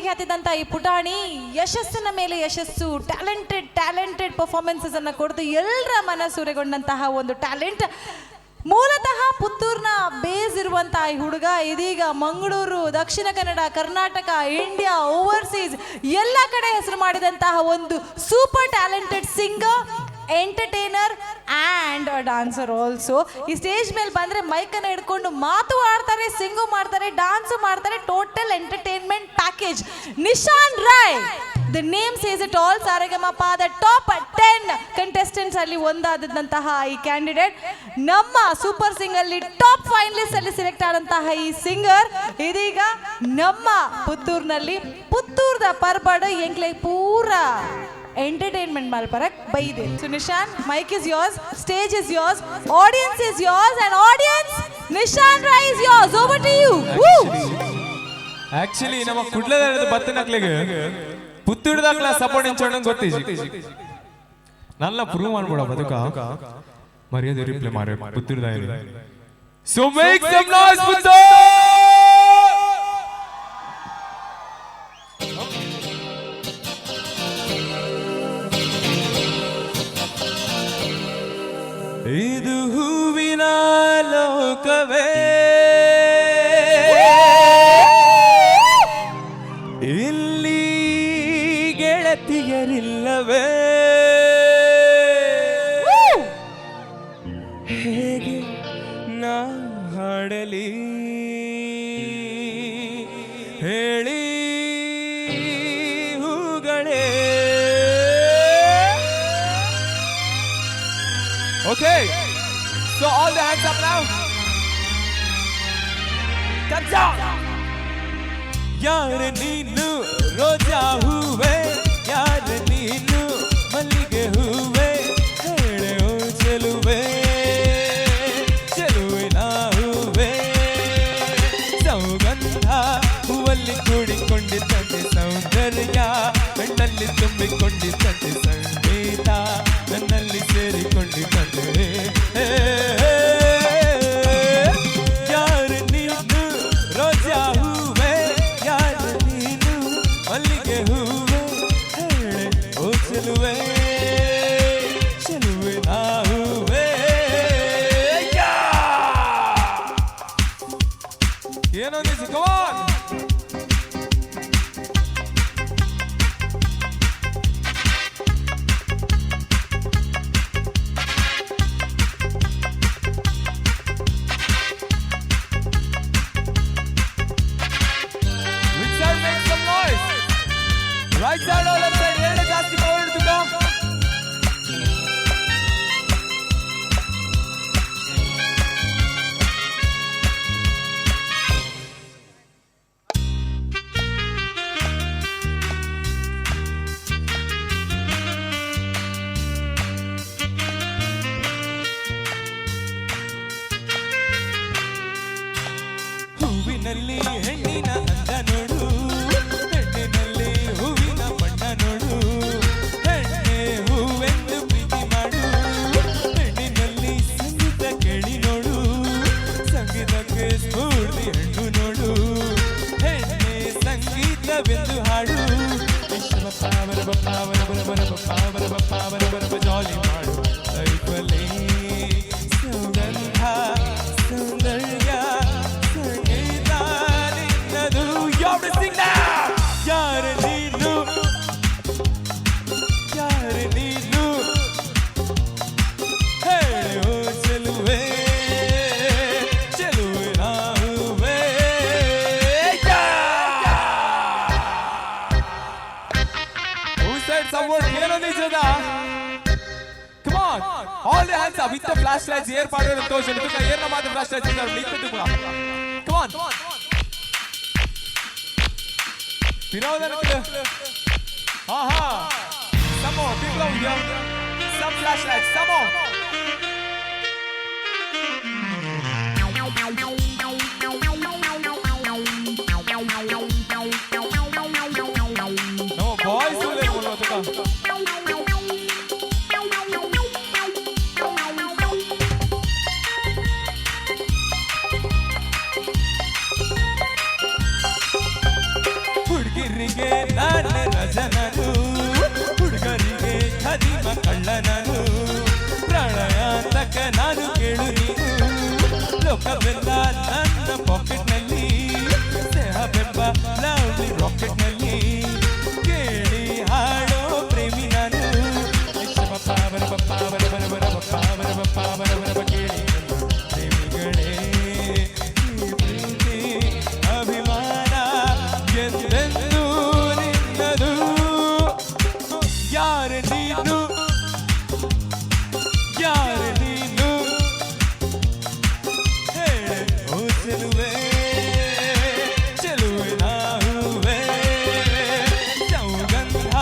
ಖ್ಯಾತಿದಂತ ಈ ಪುಟಾಣಿ ಯಶಸ್ಸಿನ ಮೇಲೆ ಯಶಸ್ಸು, ಟ್ಯಾಲೆಂಟೆಡ್ ಪರ್ಫಾರ್ಮೆನ್ಸಸ್ ಅನ್ನ ಕೊಡ್ತು ಎಲ್ಲರ ಮನಸೂರೆಗೊಂಡಂತಹ ಒಂದು ಟ್ಯಾಲೆಂಟ್. ಮೂಲತಃ ಪುತ್ತೂರಿನ ಬೇಸ್ ಇರುವಂತಹ ಈ ಹುಡುಗ ಇದೀಗ ಮಂಗಳೂರು, ದಕ್ಷಿಣ ಕನ್ನಡ, ಕರ್ನಾಟಕ, ಇಂಡಿಯಾ, ಓವರ್ಸೀಸ್ ಎಲ್ಲ ಕಡೆ ಹೆಸರು ಮಾಡಿದಂತಹ ಒಂದು super talented singer, entertainer and dancer also. ಈ ಸ್ಟೇಜ್ ಮೇಲೆ ಬಂದರೆ ಮೈಕನ್ನು ಹಿಡ್ಕೊಂಡು ಮಾತು ಆಡ್ತಾರೆ, ಸಿಂಗು ಮಾಡ್ತಾರೆ, ಡಾನ್ಸು ಮಾಡ್ತಾರೆ, total entertainment package. Nishan Roy, the name says it all. Saregamapa the top 10 contestants ಅಲ್ಲಿ ಒಂದಾದಂತಹ ಈ ಕ್ಯಾಂಡಿಡೇಟ್ ನಮ್ಮ ಸೂಪರ್ ಸಿಂಗ್ ಅಲ್ಲಿ ಟಾಪ್ ಫೈನಲಿಸ್ಟ್ ಅಲ್ಲಿ ಸೆಲೆಕ್ಟ್ ಆದಂತಹ ಈ ಸಿಂಗರ್ ಇದೀಗ ನಮ್ಮ ಪುತ್ತೂರಿನಲ್ಲಿ ಪುತ್ತೂರ್ದ ಪರ್ಬಡ ಎಂಕ್ಲೆ ಪೂರಾ ಎಂಟರ್ಟೈನ್ಮೆಂಟ್ ಮಲ್ಪರಕ್ ಬೈದೆ. So Nishan, mic is yours, stage is yours, audience is yours, and audience Nishan Roy is yours. Over to you. Actually ನಮ್ಮ ಕುಡ್ಲದ ಬತ್ತನಕ್ಲೆಗೆ ಪುತ್ತೂರ್ದಾಗ್ಲ ಸಪೋರ್ಟ್ ಇಂಚೋಣ ಗೊತ್ತಿಜಿ ನಲ್ಲ ಪ್ರೂವ್ ಮಾಡ್ಬೋಡ ಬದುಕ ಮರ್ಯಾದೆ ರಿಪ್ಲೈ ಮಾರೆ ಪುತ್ತೂರ್ದ. So make some noise Puttur. ಇದು ಹೂವಿನ ಲೋಕವೇ, ಇಲ್ಲಿ ಗೆಳತಿಯರಿಲ್ಲವೇ, ಹೇಗೆ ನಾ ಹಾಡಲಿ ಹೇಳಿ ಹೂಗಳೇ. Okay, so all the hands up now. Come on. ಯಾರ ನೀನು ರೋಜಾ ಹೂವೆ, ಯಾರ ನೀನು ಮಲ್ಲಿಗೆ ಹೂವೆ, ಹೇಳೆ ಓ ಚೆಲುವೆ, ಚೆಲುವಿನ ಹೂವೆ, ಸೌಗಂಧ ಹೂವಲ್ಲಿ ಕೂಡಿಕೊಂಡಿದ್ದಂತೆ ಸೌಂದರ್ಯ, ಕಣ್ಣಲ್ಲಿ ತುಂಬಿಕೊಂಡಿದ್ದಂತೆ ಸಂಗೀತ, ನನ್ನಲ್ಲಿ ಸೇರಿಕೊಂಡಿದ್ದಂತೆ. ಯಾರ ನೀನು ರೋಜಾ ಹೂವೆ, ಯಾರ ನೀನು ಮಲ್ಲಿಗೆ ಹೂವೆ, ಹೇಳೆ ಓ ಚೆಲುವೆ, ಚೆಲುವಿನ ಹೂವೆ. ಏನೋ ನಿಜ, come on. Right side or left side, ಎರಡು ಜಾಸ್ತಿ ಪವರ್ ಇಡ್ತುಕೋ. ಹೂವಿನಲ್ಲಿ ಹೆಣ್ಣಿನ ಅಂದ ನೋಡು, ಹೆಣ್ಣಿನಲ್ಲಿ ಹೂವಿನ ಬಣ್ಣ ನೋಡು, ಹೆಣ್ಣೆ ಹೂವೆಂದು ಪ್ರೀತಿ ಮಾಡು, ಹೆಣ್ಣಿನಲ್ಲಿ ಸಂಗೀತ ಕೇಳಿ ನೋಡು, ಸಂಗೀತಕ್ಕೆ ಸ್ಫೂರ್ತಿ ಹೆಣ್ಣು ನೋಡು, ಹೆಣ್ಣೆ ಸಂಗೀತವೆಂದು ಹಾಡು, ವಿಶ್ವಪಾವರ ಬಪ್ಪಾವರ ಬರಬರ ಬಪ್ಪಾವರ ಬಪ್ಪಾವರ ಬರಬ ಜಾಲಿ ಮಾಡು ಲೈಫಲ್ಲಿ ಸೌಗಂಧ ಸೌಂದರ್ಯ ಸಂಗೀತ ನಿನ್ನದು. ಯಾರ ನೀನು, ಯಾರ ನೀನು, ಹೇಳೆ ಓ ಚೆಲುವೆ, ಚೆಲುವಿನ ಹೂವೆ. Who said some word? ಏನೋ ನಿಜದ? Come on, all the hands up with the flashlights. ಏರ್ ಪಾಡೋರು ತೋರಿಸಲು ಏರ್ನ ಮಾತ್ರ flashlights ಇದ್ದಾರೆ ನಿಂತು ಕೂಡ. Come on. ವಿನೋದನಕ್ಕೆ ಆಹಾ, some more people over here, some flashlights, some more. No boys will follow to come. ಹುಡುಗಿರಿಗೆ ನಾನು ಪ್ರಣಯಾಂತಕ ನಾನು ಕೇಳು ನೀನು ಲೋಕವೆಲ್ಲ ನನ್ನ ಪಾಕೆಟ್ ನಲ್ಲಿ ಸ್ನೇಹ ಬೆಂಬ ಲವ್ಲಿ ರಾಕೆಟ್ ನಲ್ಲಿ ಕೇಳಿ ಹಾಡೋ ಪ್ರೇಮಿ ನಾನು ಕೇಳಿ ಪ್ರೇಮಿಗಳೇ ಈ ಪ್ರೀತಿ ಅಭಿಮಾನ ಎಂದೆಂದೂ ನಿನ್ನದು ಯಾರು ನೀನು ಯಾರು ನೀನು ಹೇಳೆ ಓ ಚೆಲುವೆ ಚೆಲುವೆ ನಾಹುವೆ ಸೌಗಂಧ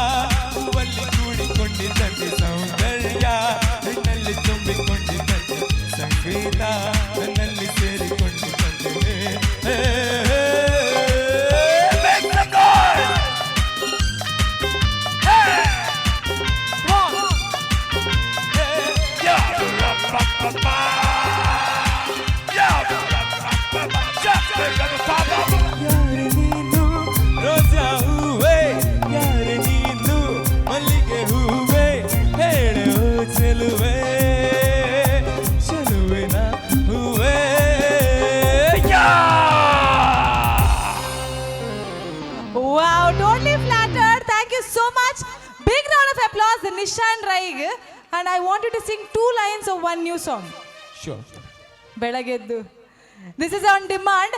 ಹೂವಲ್ಲಿ ಕೂಡಿಕೊಂಡಿದ್ದಂತೆ ಸೌಂದರ್ಯ ನನ್ನಲ್ಲಿ ತುಂಬಿಕೊಂಡಿದ್ದಂತೆ ಸಂಗೀತ ನನ್ನಲ್ಲಿ ಸೇರಿಕೊಂಡಿದ್ದಂತೆ ಯಾರು ನೀನು ರೋಜಾ ಹೂವೆ ಯಾರು ನೀನು ಮಲ್ಲಿಗೆ ಹೂವೆ ಹೇಳು ಚೆಲುವೆ ಚೆಲುವಿನ ಹೂವೆ Wow, totally flattered. Thank you so much. Big round of applause to Nishan Raig. And I want you to sing 2 lines of one new song. Sure. ಬೆಳಗೆದ್ದು ದಿಸ್ ಇಸ್ ಆನ್ ಡಿಮಾಂಡ್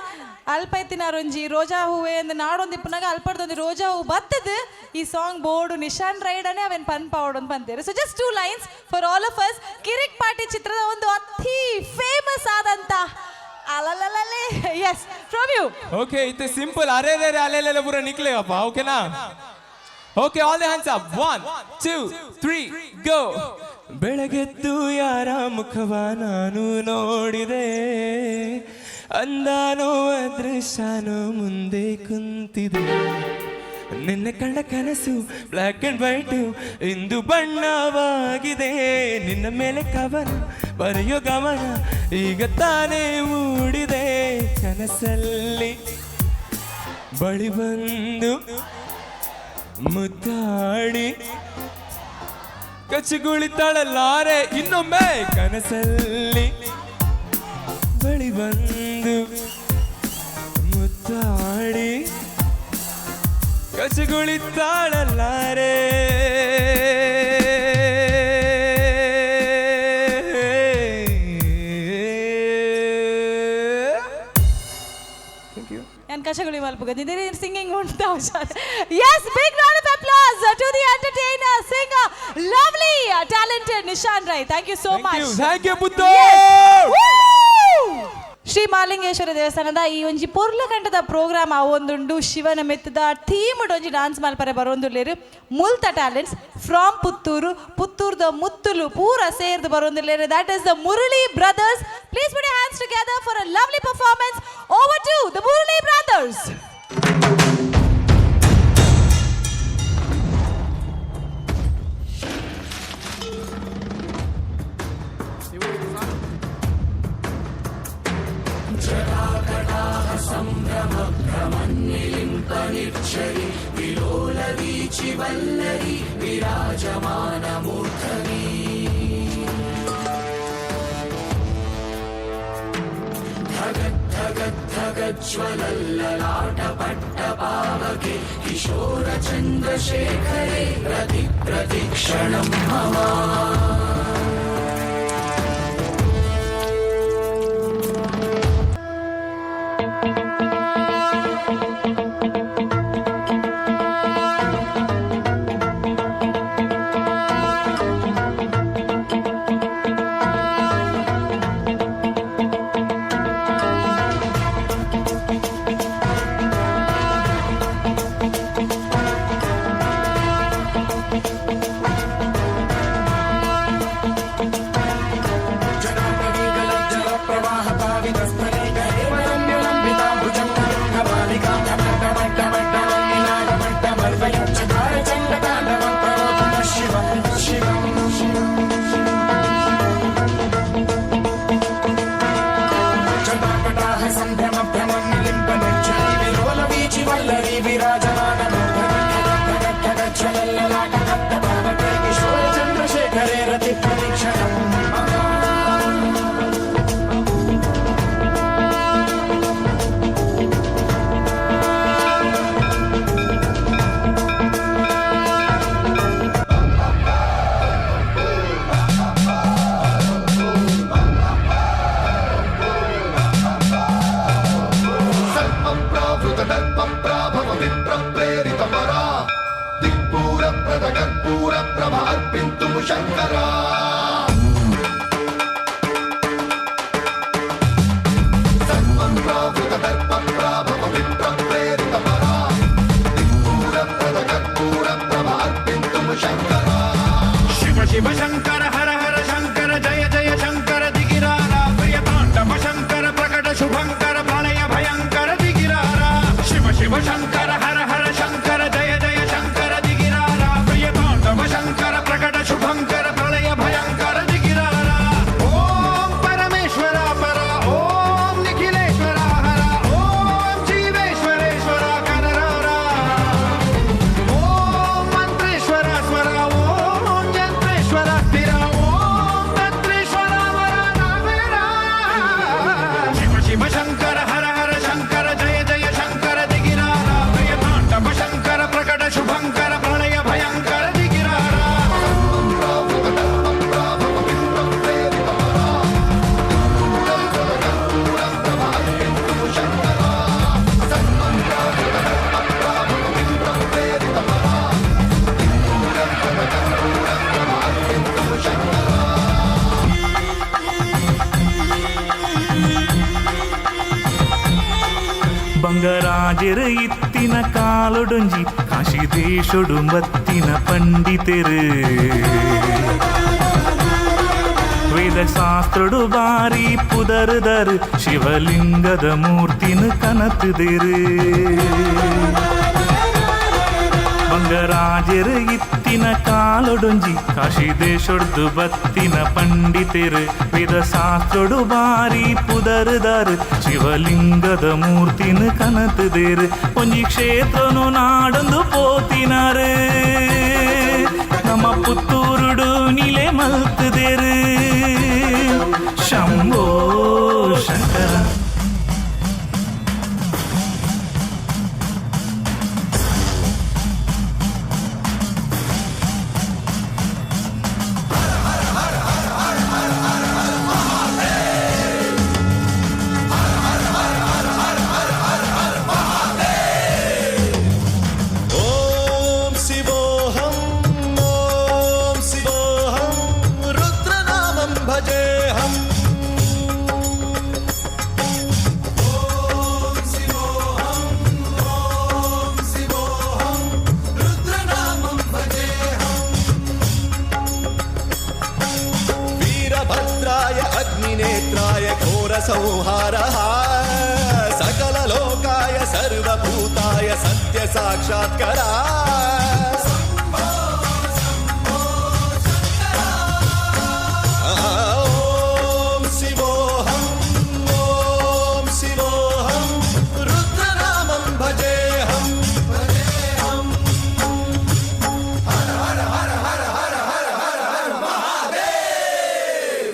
ಅಲ್ಪೈತಿನಾರೊಂಜಿ ರೋಜಾ ಹೂವೆ ಎಂದು ನಾಡೊಂದಿಪ್ಪನಾಗ ಅಲ್ಪಡ್ದೊಂದು ರೋಜಾ ಹೂ ಬತ್ತದು ಈ ಸಾಂಗ್ ಬೋರ್ಡು ನಿಶಾನ್ ರೈಡನೆ ಅವೇನು ಪನ್ಪಾವಡು ಅಂತ ಬಂತೇವೆ so just 2 lines for all of us Kirik Party ಚಿತ್ರದ ಒಂದು ಅತಿ ಫೇಮಸ್ ಆದಂತ ಅಲಲಲಲೆ ಎಸ್ ಫ್ರಮ್ ಯು ಓಕೆ ಇದು ಸಿಂಪಲ್ ಅರೆ ರೆ ಅಲೆಲೆಲೆ ಪೂರ ನಿಕ್ಲೇಗಪ್ಪ ಓಕೆನಾ okay all the hands up 1 2 3 go ಬೆಳಗೆದ್ದು ಯಾರ ಮುಖವ ನಾನು ನೋಡಿದೆ ಅಂದಾನೋ ಅದೃಶ್ಯನೋ ಮುಂದೆ ಕುಂತಿದೆ ನಿನ್ನೆ ಕಂಡ ಕನಸು ಬ್ಲ್ಯಾಕ್ ಅಂಡ್ ವೈಟ್ ಇಂದು ಬಣ್ಣವಾಗಿದೆ ನಿನ್ನ ಮೇಲೆ ಕವನ ಬರೆಯೋ ಗಮನ ಈಗ ತಾನೇ ಮೂಡಿದೆ ಕನಸಲ್ಲಿ ಬಳಿ ಬಂದು ಮುದ್ದಾಡಿ ಕಚ್ಚಗುಳಿತಾಳಲ್ಲಾರೆ ಇನ್ನೊಮ್ಮೆ ಕನಸಲ್ಲಿ ಬಳಿ ಬಂದು ಮುದ್ದಾಡಿ ಕಚ್ಚಗುಳಿತಾಳಲ್ಲಾರೆ ಕಶಗುಳಿ ಮಲ್ಪುಗದಿದ್ದೀರಿ ಸಿಂಗಿಂಗ್ ಉಂಟು yes big round of applause to the entertainer singer lovely talented Nishan Rai thank you so much thank you ಬುದ್ಧ ಶ್ರೀ ಮಾಲಿಂಗೇಶ್ವರ ದೇವಸ್ಥಾನದ ಈ ಒಂಜಿ ಪೊರ್ಲಕಂಠದ ಪ್ರೋಗ್ರಾಮ್ ಆ ಒಂದುಂಡು ಶಿವನ ಮೆತ್ತದ ಥೀಮ್ ಒಂಜಿ ಡಾನ್ಸ್ ಮಲ್ಪರೆ ಬರೋಂದುಲ್ಲೇರು ಮುಲ್ತ ಟ್ಯಾಲೆಂಟ್ಸ್ ಫ್ರಾಮ್ ಪುತ್ತೂರು ಪುತ್ತೂರ್ದ ಮುತ್ತುಲು ಪೂರ ಸೇರ್ದು ಬರೋಂದುಲ್ಲೇರು that is the Murali brothers please put your hands together for a lovely performance over to the Murali brothers సంభ్రమభ్రమన్నిలింపనిచ్చరి విలోలవీచి వల్లరి విరాజమాన మూర్ధని ధగద్ధగద్ధగజ్వలల్లలాట పట్ట పావకే కిశోర చంద్రశేఖరే ప్రతి ప్రతిక్షణం మమ दूरप्रद कर्पूर प्रभ अर्पिन्तुं शङ्करा सर्वं प्रावृत दर्प प्राभव विप्रप्रेरितपरा दूरप्रद कर्पूर प्रभ अर्पिन्तुं शङ्करा शिव शिव शंकर हर हर शंकर जय जय शंकर दिगिरारा प्रियतांडव शंकर प्रकट शुभंकर प्रलय भयंकर दिगिरारा शिव शिव शंकर हर हर शंकर जय जय शंकर दिगिरारा प्रियतांडव शंकर प्रकट शुभंकर प्रलय भयंकर दिगिरारा ओम परमेश्वर पर ओम निखिलेश्वर हर ओम जीवेश्वरेश्वर कररारा ओम मंत्रेश्वर स्वर ओम यंत्रेश्वर स्थिर ओम तंत्रेश्वर वर नामेरा शिव शिव शंकर हर हर शंकर जय जय शंकर दिगिरारा प्रियतांडव शंकर प्रकट शुभंकर प्रलय भयंकर दिगिरारा ಬಂಗರಾಜರು ಇತ್ತಿನ ಕಾಲೊಡೊಂಜಿ ಕಾಶಿದೇಶೊಡು ಬತ್ತಿನ ಪಂಡಿತರು ವೇದ ಶಾಸ್ತ್ರಡು ಬಾರಿ ಪುದರ್ದರು ಶಿವಲಿಂಗದ ಮೂರ್ತಿನ ಕನತುದರು ಬಂಗರಾಜರು ಇತ್ತಿನ ಕಾಲೊಡೊಂಜಿ ಕಾಶಿದೇಶೊಡ್ದು ಬತ್ತಿನ ಪಂಡಿತರು ವೇದ ಶಾಸ್ತ್ರಡು ಬಾರಿ ಪುದರ್ದರು ಶಿವಲಿಂಗದ ಮೂರ್ತಿನ ಕನತುದರು ಒಂಜಿ ಕ್ಷೇತ್ರನು ನಾಡೊಂದು ಪೋತಿನಾರು ನಮ್ಮ ಪುತ್ತೂರುಡು ನಿಲೆ ಮಲ್ತುದೇರು ಶಂಭೋ ಶಂಕರ ॐ शिवोऽहं रुद्रनामं भजेऽहम् ॐ शिवोऽहं रुद्रनामं भजेऽहम् वीरभद्राय अग्निनेत्राय घोरसंहारः सकललोकाय सर्वभूताय सत्यसाक्षात्करा ॐ शिवोऽहं रुद्रनामं भजेऽहम् हर हर हर हर हर हर हर हर Mahadev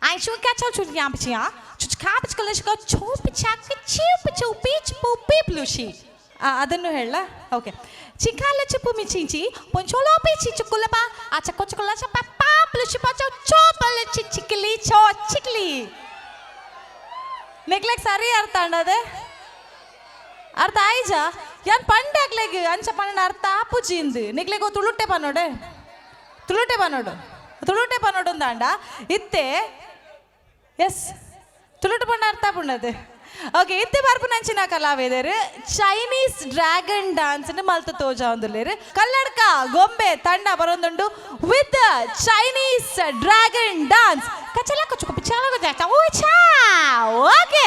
Ein schon catch out zu jampicia, zu cabbage kalishka chopi chaki chupi chupi chupi plushi. ಅದನ್ನು ಹೇಳ ಓಕೆ ಚಿಕಾಲ ಚಿಪ್ಪು ಮಿಚಿಂಚಿ ಪೊಂಚೋಲೋ ಪಿಚಿ ಚುಕ್ಕುಲಪ ಆ ಚಕ್ಕೊ ಚುಕ್ಕುಲ ಚಪ್ಪ ಪ್ಲುಶಿ ಪಚೋ ಚೋಪಲ ಚಿಕ್ಕಿಲಿ ಚೋ ಚಿಕ್ಲಿ ನೆಕ್ಲೆಕ್ ಸರಿ ಅರ್ಥ ಅಂಡದೆ ಅರ್ಥ ಆಯ್ಜಾ ಯಾನ್ ಪಂಡಾಗ್ಲೆಗ್ ಅಂಚ ಪಣ್ಣ ಅರ್ಥ ಆಪುಜಿಂದು ನೆಕ್ಲೆಗೋ ತುಳುಟೆ ಪನ್ನೋಡೆ ತುಳುಟೆ ಪನ್ನೋಡು ಅಂದಾಂಡ ಇತ್ತೆ ಎಸ್ ತುಳುಟು ಪಣ್ಣ ಅರ್ಥ ಪುಣ್ಣದು ಓಕೆ ಇತ್ತೆ ಬರ್ಪು ನಂಚಿನ ಕಲಾವಿದರು ಚೈನೀಸ್ ಡ್ರ್ಯಾಗನ್ ಡ್ಯಾನ್ಸ್ ಮಲ್ತು ತೋಜಾ ಒಂದುಲ್ಲೇರು ಕಲ್ಲಡ್ಕ ಗೊಂಬೆ ತಂಡ ಬರೋದುಂಡು ವಿತ್ ಚೈನೀಸ್ ಡ್ರ್ಯಾಗನ್ ಡ್ಯಾನ್ಸ್ ಕಚಲ ಕಚ್ಚು ಪಿಚಾಲ ಓಕೆ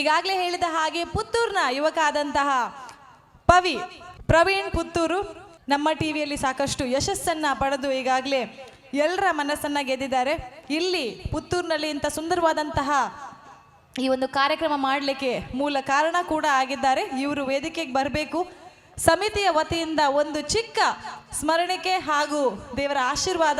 ಈಗಾಗಲೇ ಹೇಳಿದ ಹಾಗೆ ಪುತ್ತೂರಿನ ಯುವಕ ಆದಂತಹ ಪ್ರವೀಣ್ ಪುತ್ತೂರು ನಮ್ಮ ಟಿವಿಯಲ್ಲಿ ಸಾಕಷ್ಟು ಯಶಸ್ಸನ್ನ ಪಡೆದು ಈಗಾಗಲೇ ಎಲ್ಲರ ಮನಸ್ಸನ್ನ ಗೆದ್ದಿದ್ದಾರೆ. ಇಲ್ಲಿ ಪುತ್ತೂರಿನಲ್ಲಿ ಇಂಥ ಸುಂದರವಾದಂತಹ ಈ ಒಂದು ಕಾರ್ಯಕ್ರಮ ಮಾಡಲಿಕ್ಕೆ ಮೂಲ ಕಾರಣ ಕೂಡ ಆಗಿದ್ದಾರೆ. ಇವರು ವೇದಿಕೆಗೆ ಬರಬೇಕು. ಸಮಿತಿಯ ವತಿಯಿಂದ ಒಂದು ಚಿಕ್ಕ ಸ್ಮರಣಿಕೆ ಹಾಗೂ ದೇವರ ಆಶೀರ್ವಾದ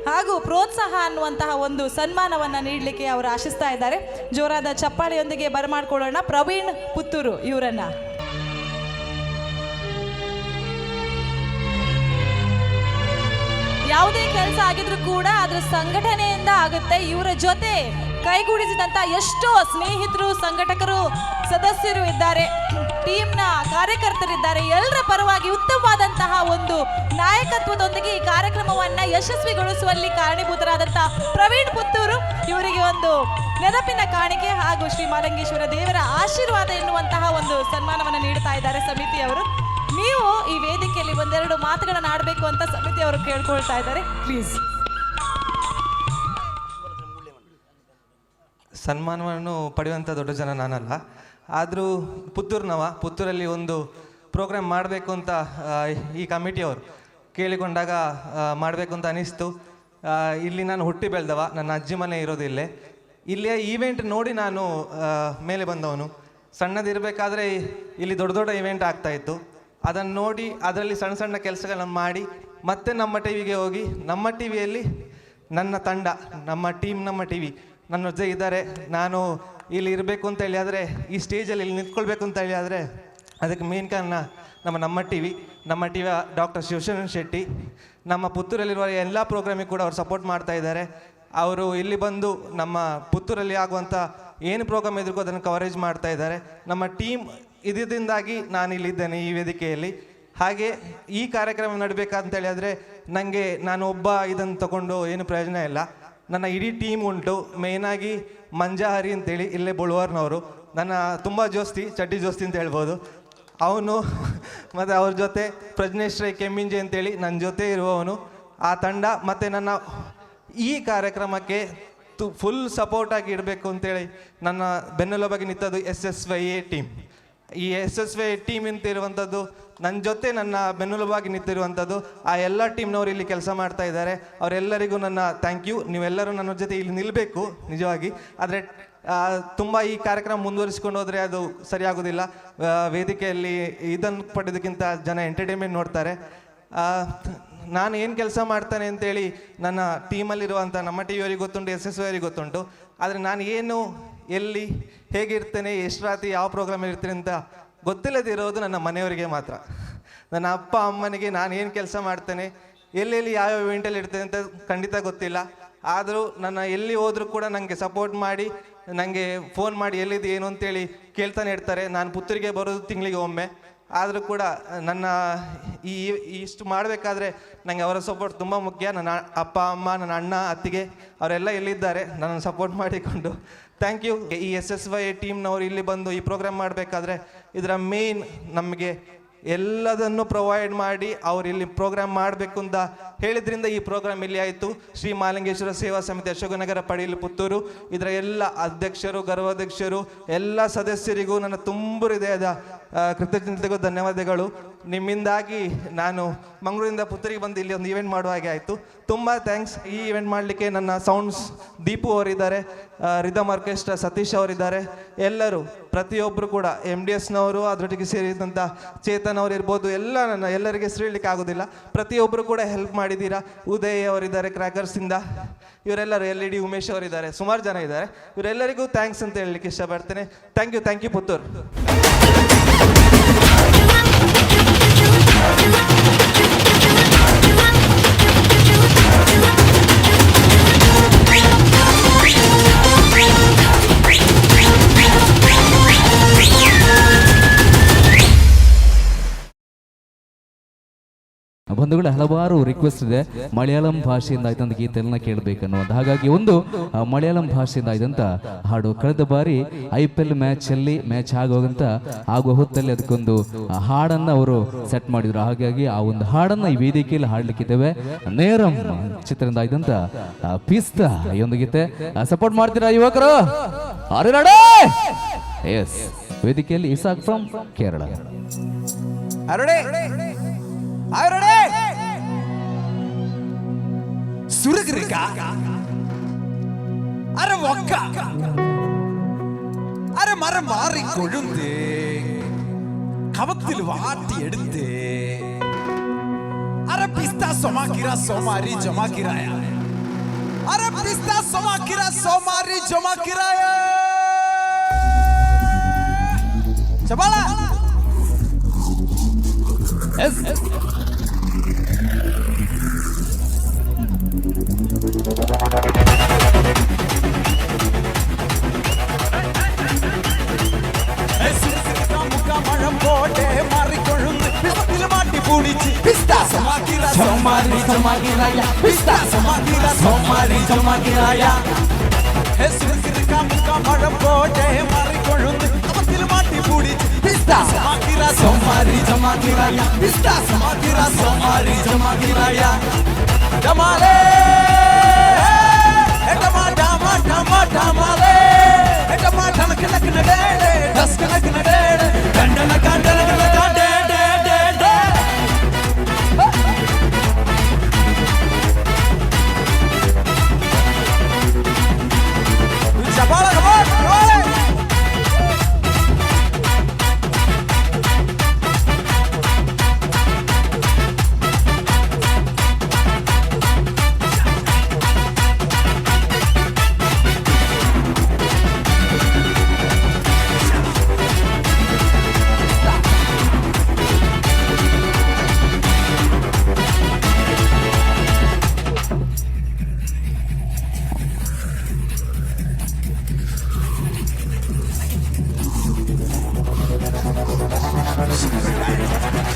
ಹಾಗೂ ಪ್ರೋತ್ಸಾಹ ಅನ್ನುವಂತಹ ಒಂದು ಸನ್ಮಾನವನ್ನ ನೀಡಲಿಕ್ಕೆ ಅವರು ಆಶಿಸ್ತಾ ಇದ್ದಾರೆ. ಜೋರಾದ ಚಪ್ಪಾಳೆಯೊಂದಿಗೆ ಬರಮಾಡ್ಕೊಳ್ಳೋಣ ಪ್ರವೀಣ್ ಪುತ್ತೂರು ಇವರನ್ನ. ಯಾವುದೇ ಕೆಲಸ ಆಗಿದ್ರು ಕೂಡ ಅದ್ರ ಸಂಘಟನೆಯಿಂದ ಆಗುತ್ತೆ. ಇವರ ಜೊತೆ ಕೈಗೂಡಿಸಿದಂತ ಎಷ್ಟೋ ಸ್ನೇಹಿತರು, ಸಂಘಟಕರು, ಸದಸ್ಯರು ಇದ್ದಾರೆ, ಟೀಮ್ನ ಕಾರ್ಯಕರ್ತರಿದ್ದಾರೆ. ಎಲ್ಲರ ಪರವಾಗಿ ಉತ್ತಮವಾದಂತಹ ಒಂದು ನಾಯಕತ್ವದೊಂದಿಗೆ ಈ ಕಾರ್ಯಕ್ರಮವನ್ನ ಯಶಸ್ವಿಗೊಳಿಸುವಲ್ಲಿ ಕಾರಣೀಭೂತರಾದಂತಹ ಪ್ರವೀಣ್ ಪುತ್ತೂರು ಇವರಿಗೆ ಒಂದು ನೆನಪಿನ ಕಾಣಿಕೆ ಹಾಗೂ ಶ್ರೀ ಮಾಲಿಂಗೇಶ್ವರ ದೇವರ ಆಶೀರ್ವಾದ ಎನ್ನುವಂತಹ ಒಂದು ಸನ್ಮಾನವನ್ನು ನೀಡ್ತಾ ಇದ್ದಾರೆ ಸಮಿತಿಯವರು. ನೀವು ಈ ವೇದಿಕೆಯಲ್ಲಿ ಒಂದೆರಡು ಮಾತುಗಳನ್ನು ಆಡಬೇಕು ಅಂತ ಸಮಿತಿಯವರು ಕೇಳ್ಕೊಳ್ತಾ ಇದ್ದಾರೆ. ಪ್ಲೀಸ್. ಸನ್ಮಾನವನ್ನು ಪಡೆಯುವಂಥ ದೊಡ್ಡ ಜನ ನಾನಲ್ಲ, ಆದರೂ ಪುತ್ತೂರಲ್ಲಿ ಒಂದು ಪ್ರೋಗ್ರಾಮ್ ಮಾಡಬೇಕು ಅಂತ ಈ ಕಮಿಟಿಯವರು ಕೇಳಿಕೊಂಡಾಗ ಮಾಡಬೇಕು ಅಂತ ಅನಿಸ್ತು. ಇಲ್ಲಿ ನಾನು ಹುಟ್ಟಿ ಬೆಳೆದವ, ನನ್ನ ಅಜ್ಜಿ ಮನೆ ಇರೋದಿಲ್ಲೇ. ಇಲ್ಲಿಯ ಈವೆಂಟ್ ನೋಡಿ ನಾನು ಮೇಲೆ ಬಂದವನು. ಸಣ್ಣದಿರಬೇಕಾದ್ರೆ ಇಲ್ಲಿ ದೊಡ್ಡ ದೊಡ್ಡ ಇವೆಂಟ್ ಆಗ್ತಾಯಿತ್ತು. ಅದನ್ನು ನೋಡಿ ಅದರಲ್ಲಿ ಸಣ್ಣ ಸಣ್ಣ ಕೆಲಸಗಳನ್ನು ಮಾಡಿ ಮತ್ತೆ ನಮ್ಮ ಟಿವಿಗೆ ಹೋಗಿ ನಮ್ಮ ಟಿವಿಯಲ್ಲಿ ನನ್ನ ತಂಡ, ನಮ್ಮ ಟಿವಿ ನನ್ನ ಜೊತೆ ಇದ್ದಾರೆ. ನಾನು ಇಲ್ಲಿ ಇರಬೇಕು ಅಂತ ಹೇಳಿ ಆದರೆ, ಈ ಸ್ಟೇಜಲ್ಲಿ ಇಲ್ಲಿ ನಿಂತ್ಕೊಳ್ಬೇಕು ಅಂತ ಹೇಳಿ ಆದರೆ ಅದಕ್ಕೆ ಮೇನ್ ಕಾರಣ ನಮ್ಮ ಟಿವಿ ಡಾಕ್ಟರ್ ಶಿವಶರಣ್ ಶೆಟ್ಟಿ. ನಮ್ಮ ಪುತ್ತೂರಲ್ಲಿರುವ ಎಲ್ಲ ಪ್ರೋಗ್ರಾಮಿಗೆ ಕೂಡ ಅವರು ಸಪೋರ್ಟ್ ಮಾಡ್ತಾ ಇದ್ದಾರೆ. ಅವರು ಇಲ್ಲಿ ಬಂದು ನಮ್ಮ ಪುತ್ತೂರಲ್ಲಿ ಆಗುವಂಥ ಏನು ಪ್ರೋಗ್ರಾಮ್ ಇದ್ರಿಗೂ ಅದನ್ನು ಕವರೇಜ್ ಮಾಡ್ತಾ ಇದ್ದಾರೆ. ನಮ್ಮ ಟೀಮ್ ಇದರಿಂದಾಗಿ ನಾನು ಇಲ್ಲಿದ್ದೇನೆ ಈ ವೇದಿಕೆಯಲ್ಲಿ. ಹಾಗೆ ಈ ಕಾರ್ಯಕ್ರಮ ನಡಬೇಕಂತ ಹೇಳಿದರೆ ನಾನು ಒಬ್ಬ ಇದನ್ನು ತಗೊಂಡು ಏನು ಪ್ರಯೋಜನ ಇಲ್ಲ. ನನ್ನ ಇಡೀ ಟೀಮ್ ಉಂಟು. ಮೇಯ್ನಾಗಿ ಮಂಜಾಹರಿ ಅಂತೇಳಿ ಇಲ್ಲೇ ಬುಳುವಾರ್ನವರು, ನನ್ನ ತುಂಬ ಚಡ್ಡಿ ಜೋಸ್ತಿ ಅಂತ ಹೇಳ್ಬೋದು ಅವನು. ಮತ್ತು ಅವ್ರ ಜೊತೆ ಪ್ರಜ್ನೇಶ್ ರೈ ಕೆಮ್ಮಿಂಜೆ ಅಂತೇಳಿ ನನ್ನ ಜೊತೆ ಇರುವವನು. ಆ ತಂಡ ಮತ್ತು ನನ್ನ ಈ ಕಾರ್ಯಕ್ರಮಕ್ಕೆ ಫುಲ್ ಸಪೋರ್ಟಾಗಿ ಇಡಬೇಕು ಅಂತೇಳಿ ನನ್ನ ಬೆನ್ನೆಲುಬಾಗಿ ನಿಂತದ್ದು SSYA ಟೀಮ್. ಈ SSYA ಟೀಮ್ ಅಂತ ಇರುವಂಥದ್ದು ನನ್ನ ಜೊತೆ ನನ್ನ ಬೆನ್ನೆಲುಬಾಗಿ ನಿಂತಿರುವಂಥದ್ದು ಆ ಎಲ್ಲ ಟೀಮ್ನವರು ಇಲ್ಲಿ ಕೆಲಸ ಮಾಡ್ತಾ ಇದ್ದಾರೆ. ಅವರೆಲ್ಲರಿಗೂ ನನ್ನ ಥ್ಯಾಂಕ್ ಯು. ನೀವೆಲ್ಲರೂ ನನ್ನ ಜೊತೆ ಇಲ್ಲಿ ನಿಲ್ಲಬೇಕು ನಿಜವಾಗಿ. ಆದರೆ ತುಂಬ ಈ ಕಾರ್ಯಕ್ರಮ ಮುಂದುವರಿಸ್ಕೊಂಡು ಹೋದರೆ ಅದು ಸರಿಯಾಗೋದಿಲ್ಲ. ವೇದಿಕೆಯಲ್ಲಿ ಇದನ್ನು ಪಡೆಯೋದಕ್ಕಿಂತ ಜನ ಎಂಟರ್ಟೈನ್ಮೆಂಟ್ ನೋಡ್ತಾರೆ. ನಾನು ಏನು ಕೆಲಸ ಮಾಡ್ತಾನೆ ಅಂತೇಳಿ ನನ್ನ ಟೀಮಲ್ಲಿರುವಂಥ ನಮ್ಮ ಟಿವಿಯವರಿಗೆ ಗೊತ್ತುಂಟು, SSY ಅವರಿಗೆ ಗೊತ್ತುಂಟು. ಆದರೆ ನಾನು ಏನು, ಎಲ್ಲಿ, ಹೇಗಿರ್ತೇನೆ, ಎಷ್ಟು ರಾತ್ರಿ ಯಾವ ಪ್ರೋಗ್ರಾಮ್ ಇರ್ತೀನಿ ಅಂತ ಗೊತ್ತಿಲ್ಲದಿರೋದು ನನ್ನ ಮನೆಯವರಿಗೆ ಮಾತ್ರ. ನನ್ನ ಅಪ್ಪ ಅಮ್ಮನಿಗೆ ನಾನು ಏನು ಕೆಲಸ ಮಾಡ್ತೇನೆ, ಎಲ್ಲೆಲ್ಲಿ ಯಾವ್ಯಾವ ಇವೆಂಟಲ್ಲಿ ಇರ್ತೇನೆ ಅಂತ ಖಂಡಿತ ಗೊತ್ತಿಲ್ಲ. ಆದರೂ ನನ್ನ ಎಲ್ಲಿ ಹೋದರೂ ಕೂಡ ನನಗೆ ಸಪೋರ್ಟ್ ಮಾಡಿ, ನನಗೆ ಫೋನ್ ಮಾಡಿ ಎಲ್ಲಿದೆ ಏನು ಅಂತೇಳಿ ಕೇಳ್ತಾನೆ ಇರ್ತಾರೆ. ನಾನು ಪುತ್ತೂರಿಗೆ ಬರೋದು ತಿಂಗಳಿಗೆ ಒಮ್ಮೆ. ಆದರೂ ಕೂಡ ನನ್ನ ಇಷ್ಟು ಮಾಡಬೇಕಾದ್ರೆ ನನಗೆ ಅವರ ಸಪೋರ್ಟ್ ತುಂಬ ಮುಖ್ಯ. ನನ್ನ ಅಪ್ಪ ಅಮ್ಮ, ನನ್ನ ಅಣ್ಣ, ಅತ್ತಿಗೆ ಅವರೆಲ್ಲ ಎಲ್ಲಿದ್ದಾರೆ ನನ್ನನ್ನು ಸಪೋರ್ಟ್ ಮಾಡಿಕೊಂಡು ಥ್ಯಾಂಕ್ ಯು. ಈ SSY ಟೀಮ್ನವರು ಇಲ್ಲಿ ಬಂದು ಈ ಪ್ರೋಗ್ರಾಮ್ ಮಾಡಬೇಕಾದ್ರೆ ಇದರ ಮೇನ್ ನಮಗೆ ಎಲ್ಲದನ್ನು ಪ್ರೊವೈಡ್ ಮಾಡಿ ಅವ್ರು ಇಲ್ಲಿ ಪ್ರೋಗ್ರಾಮ್ ಮಾಡಬೇಕು ಅಂತ ಹೇಳಿದ್ರಿಂದ ಈ ಪ್ರೋಗ್ರಾಮ್ ಇಲ್ಲಿ ಆಯಿತು. ಶ್ರೀ ಮಾಲಿಂಗೇಶ್ವರ ಸೇವಾ ಸಮಿತಿ ಅಶೋಕನಗರ ಪಡೀಲು ಪುತ್ತೂರು ಇದರ ಎಲ್ಲ ಅಧ್ಯಕ್ಷರು, ಗೌರವಾಧ್ಯಕ್ಷರು, ಎಲ್ಲ ಸದಸ್ಯರಿಗೂ ನನ್ನ ತುಂಬ ಹೃದಯದ ಕೃತಜ್ಞತೆಗೂ ಧನ್ಯವಾದಗಳು. ನಿಮ್ಮಿಂದಾಗಿ ನಾನು ಮಂಗಳೂರಿಂದ ಪುತ್ತೂರಿಗೆ ಬಂದು ಇಲ್ಲಿ ಒಂದು ಈವೆಂಟ್ ಮಾಡುವ ಹಾಗೆ ಆಯಿತು. ತುಂಬ ಥ್ಯಾಂಕ್ಸ್. ಈ ಈವೆಂಟ್ ಮಾಡಲಿಕ್ಕೆ ನನ್ನ ಸೌಂಡ್ಸ್ ದೀಪು ಅವರಿದ್ದಾರೆ, ರಿದಮ್ ಆರ್ಕೆಸ್ಟ್ರಾ ಸತೀಶ್ ಅವರಿದ್ದಾರೆ. ಎಲ್ಲರೂ ಪ್ರತಿಯೊಬ್ಬರು ಕೂಡ MDSನವರು, ಅದರೊಟ್ಟಿಗೆ ಸೇರಿದಂಥ ಚೇತನ್ ಅವರು ಇರ್ಬೋದು, ಎಲ್ಲರಿಗೆ ಹೆಸರಿಡ್ಲಿಕ್ಕೆ ಆಗೋದಿಲ್ಲ. ಪ್ರತಿಯೊಬ್ಬರು ಕೂಡ ಹೆಲ್ಪ್ ಮಾಡಿದ್ದೀರಾ. ಉದಯ್ ಅವರಿದ್ದಾರೆ ಕ್ರ್ಯಾಕರ್ಸಿಂದ, ಇವರೆಲ್ಲರೂ LED ಉಮೇಶ್ ಅವರಿದ್ದಾರೆ, ಸುಮಾರು ಜನ ಇದ್ದಾರೆ. ಇವರೆಲ್ಲರಿಗೂ ಥ್ಯಾಂಕ್ಸ್ ಅಂತ ಹೇಳಲಿಕ್ಕೆ ಇಷ್ಟಪಡ್ತೇನೆ. Thank you Puttur. ಬಂಧುಗಳೇ, ಹಲವಾರು ರಿಕ್ವೆಸ್ಟ್ ಇದೆ ಮಲಯಾಳಂ ಭಾಷೆಯಿಂದ ಆಯ್ತಂತ ಗೀತೆಯನ್ನ ಕೇಳಬೇಕನ್ನುವಂತ. ಹಾಗಾಗಿ ಒಂದು ಮಲಯಾಳಂ ಭಾಷೆಯಿಂದ ಆಯ್ತಂತ ಹಾಡು ಕಳೆದ ಬಾರಿ IPL ಮ್ಯಾಚ್ ಆಗುವ ಹೊತ್ತಲ್ಲಿ ಅದಕ್ಕೊಂದು ಹಾಡನ್ನ ಅವರು ಸೆಟ್ ಮಾಡಿದ್ರು. ಹಾಗಾಗಿ ಆ ಒಂದು ಹಾಡನ್ನ ಈ ವೇದಿಕೆಯಲ್ಲಿ ಹಾಡ್ಲಿಕ್ಕಿದ್ದೇವೆ. ನೇರಂ ಚಿತ್ರದಿಂದ ಆಯ್ತಂತ ಪಿಸ್ತಾ ಈ ಒಂದು ಗೀತೆ. ಸಪೋರ್ಟ್ ಮಾಡ್ತೀರಾ ಯುವಕರು? Are ready? ಎಸ್, ವೇದಿಕೆಯಲ್ಲಿ ಇಸಾಕ್ ಫ್ರಮ್ ಕೇರಳ. സുരഗ്രിക അര വക്ക അര മരം മാറി കൊഴുന്തേ കവത്തിൽ വാട്ടിയെടുത്തേ അര പിസ്ത സൊമാക്കിര സോമാരി ജമാക്കിരായ അര പിസ്ത സൊമാക്കിര സോമാരി ജമാക്കിരായ ചബാല ಎಸ್ മഴം പോട്ടെ മാറിക്കൊഴുന്ന് പിസ്തയിൽ മാട്ടി പൂടിച്ച് പിസ്ത സമാക്കിര സോമാരി ജമാക്കിരായ പിസ്ത സമാക്കിര സോമാരി ജമാക്കിരായ മഴം പോട്ടെ മാറിക്കൊഴുന്ന് അവത്തിൽ മാട്ടി പൂടിച്ച് പിസ്ത സമാക്കിര സോമാരി ജമാക്കിരായ പിസ്ത സമാക്കിര സോമാരി ജമാക്കിരായ ഡമാലേ ഡമാ ഡമാ ഡമാ ഡമാലേ ഡമാ ധനക്ക് നക്കനടേ ദസ്ക നക്കനടേ ഡണ്ടന കണ്ടന കണ്ടേ ഡേ ഡേ ഡേ ചപാല കമാൻ കമാൻ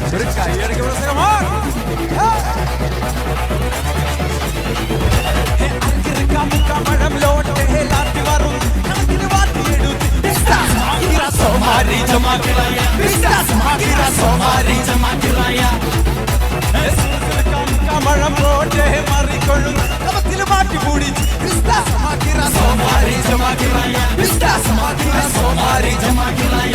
ഒരു കൈയടിക്ക് പ്രസംഗമാണ് മഴം ലോട്ടെ ലാത്തി വരും കണക്കിന് വാട്ടിയെടുത്ത് സോമാരി ജമാക്കിറായ സോമാരി ജമാക്കിറായ മഴം ലോട്ടെ മാറിക്കൊള്ളും കവത്തിൽ മാറ്റി പൂടി സോമാരി ജമാക്കിറായ സോമാരി ജമാക്കിറായ